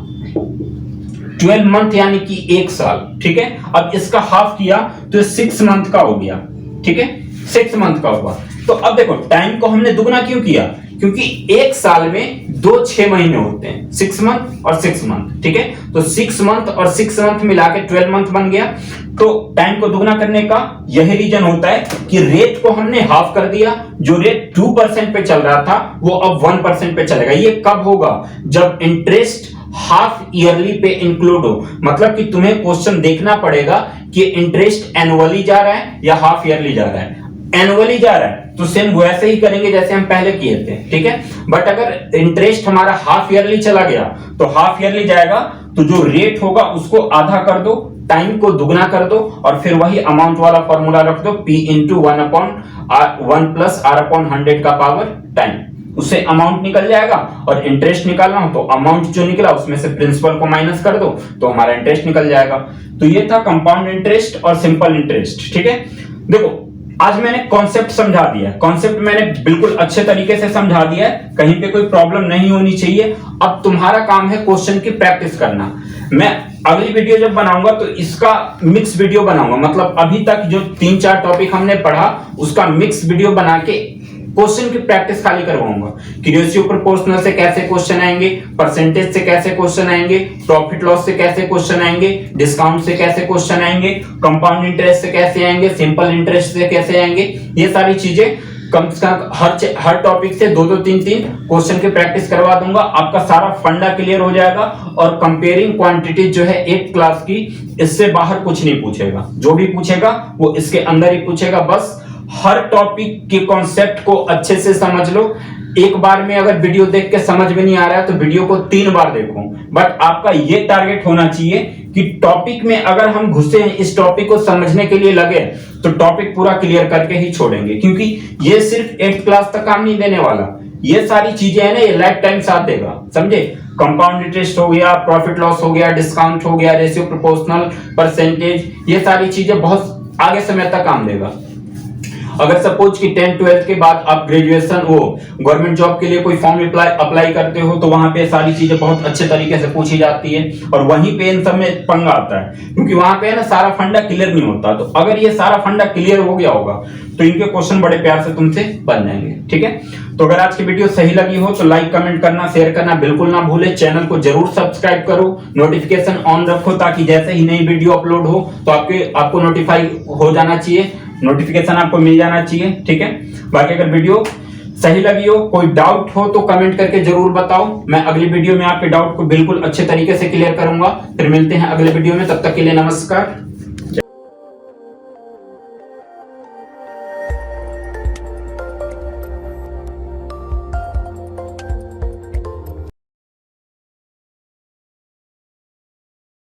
12 मंथ यानी कि 1 साल, ठीक है। अब इसका हाफ किया तो 6 मंथ का हो गया, ठीक है, 6 मंथ का हुआ। तो अब देखो टाइम को हमने दुगना क्यों किया, क्योंकि 1 साल में 2 6 महीने होते हैं, 6 मंथ और 6 मंथ, ठीक है। तो 6 मंथ और 6 मंथ मिला के 12 मंथ बन गया। तो टाइम को दुगना करने का यही रीजन होता है कि रेट को हमने हाफ कर दिया, जो रेट 2% पे चल रहा था वो अब 1% पे चलेगा। ये कब होगा, जब इंटरेस्ट हाफ ईयरली पे इंक्लूड हो, मतलब कि तुम्हें क्वेश्चन देखना पड़ेगा कि इंटरेस्ट एनुअली जा रहा है या हाफ ईयरली जा रहा है। एनुअली जा रहा है तो सेम वैसे ही करेंगे जैसे हम पहले किए थे, ठीक है। बट अगर इंटरेस्ट हमारा हाफ ईयरली चला गया तो हाफ ईयरली जाएगा, तो जो रेट होगा उसको आधा कर दो, टाइम को दुगना कर दो और फिर वही अमाउंट वाला फॉर्मूला रख दो, P into 1 plus R upon 100 का पावर टाइम, उससे अमाउंट निकल जाएगा। और इंटरेस्ट निकालना हो तो अमाउंट जो निकला उसमें से प्रिंसिपल को माइनस कर दो तो हमारा इंटरेस्ट निकल जाएगा। तो ये था कंपाउंड इंटरेस्ट और सिंपल इंटरेस्ट, ठीक है। देखो आज मैंने कॉन्सेप्ट समझा दिया, कॉन्सेप्ट मैंने बिल्कुल अच्छे तरीके से समझा दिया है, कहीं पे कोई प्रॉब्लम नहीं होनी चाहिए। अब तुम्हारा काम है क्वेश्चन की प्रैक्टिस करना। मैं अगली वीडियो जब बनाऊंगा तो इसका मिक्स वीडियो बनाऊंगा, मतलब अभी तक जो 3-4 टॉपिक हमने पढ़ा उसका मिक्स वीडियो बना के क्वेश्चन की प्रैक्टिस खाली करवाऊंगा कि रेशियो प्रोपोर्शनल से कैसे क्वेश्चन आएंगे, परसेंटेज से कैसे क्वेश्चन आएंगे, प्रॉफिट लॉस से कैसे क्वेश्चन आएंगे, डिस्काउंट से कैसे क्वेश्चन आएंगे, कंपाउंड इंटरेस्ट से कैसे आएंगे, सिंपल इंटरेस्ट से कैसे आएंगे। ये सारी चीजें कम से कम हर टॉपिक से 2-2 3-3 क्वेश्चन की प्रैक्टिस करवा दूंगा। आपका सारा फंडा क्लियर हो जाएगा और कंपेयरिंग क्वांटिटी जो है 8th क्लास की, इससे बाहर कुछ नहीं पूछेगा, जो भी पूछेगा वो इसके अंदर ही पूछेगा। बस हर टॉपिक के कॉन्सेप्ट को अच्छे से समझ लो। एक बार में अगर वीडियो देख के समझ में नहीं आ रहा है तो वीडियो को 3 बार देखो, बट आपका ये टारगेट होना चाहिए कि टॉपिक में अगर हम घुसे हैं, इस टॉपिक को समझने के लिए लगे तो टॉपिक पूरा क्लियर करके ही छोड़ेंगे, क्योंकि ये सिर्फ 8th क्लास तक काम नहीं देने वाला। ये सारी चीजें है ना, ये लाइफ टाइम साथ देगा, समझे। कंपाउंड इंटरेस्ट हो गया, प्रॉफिट लॉस हो गया, डिस्काउंट हो गया, रेशियो प्रोपोर्शनल, परसेंटेज, ये सारी चीजें बहुत आगे समय तक काम देगा। अगर सपोज कि 10th-12th के बाद आप ग्रेजुएशन वो गवर्नमेंट जॉब के लिए कोई फॉर्म अप्लाई करते हो तो वहां पे सारी चीजें बहुत अच्छे तरीके से पूछी जाती है और वहीं पे इन सब में पंगा आता है, क्योंकि वहां पे ना सारा फंडा क्लियर नहीं होता। तो अगर ये सारा फंडा क्लियर हो गया होगा तो इनके क्वेश्चन बड़े प्यार से तुमसे बन जाएंगे, ठीक है। तो अगर आज की वीडियो सही लगी हो तो लाइक कमेंट करना, शेयर करना बिल्कुल ना भूले। चैनल को जरूर सब्सक्राइब करो, नोटिफिकेशन ऑन रखो ताकि जैसे ही नई वीडियो अपलोड हो तो आपको नोटिफाई हो जाना चाहिए, नोटिफिकेशन आपको मिल जाना चाहिए, ठीक है। बाकी अगर वीडियो सही लगी हो, कोई डाउट हो तो कमेंट करके जरूर बताओ। मैं अगली वीडियो में आपके डाउट को बिल्कुल अच्छे तरीके से क्लियर करूंगा। फिर मिलते हैं अगले वीडियो में, तब तक के लिए नमस्कार।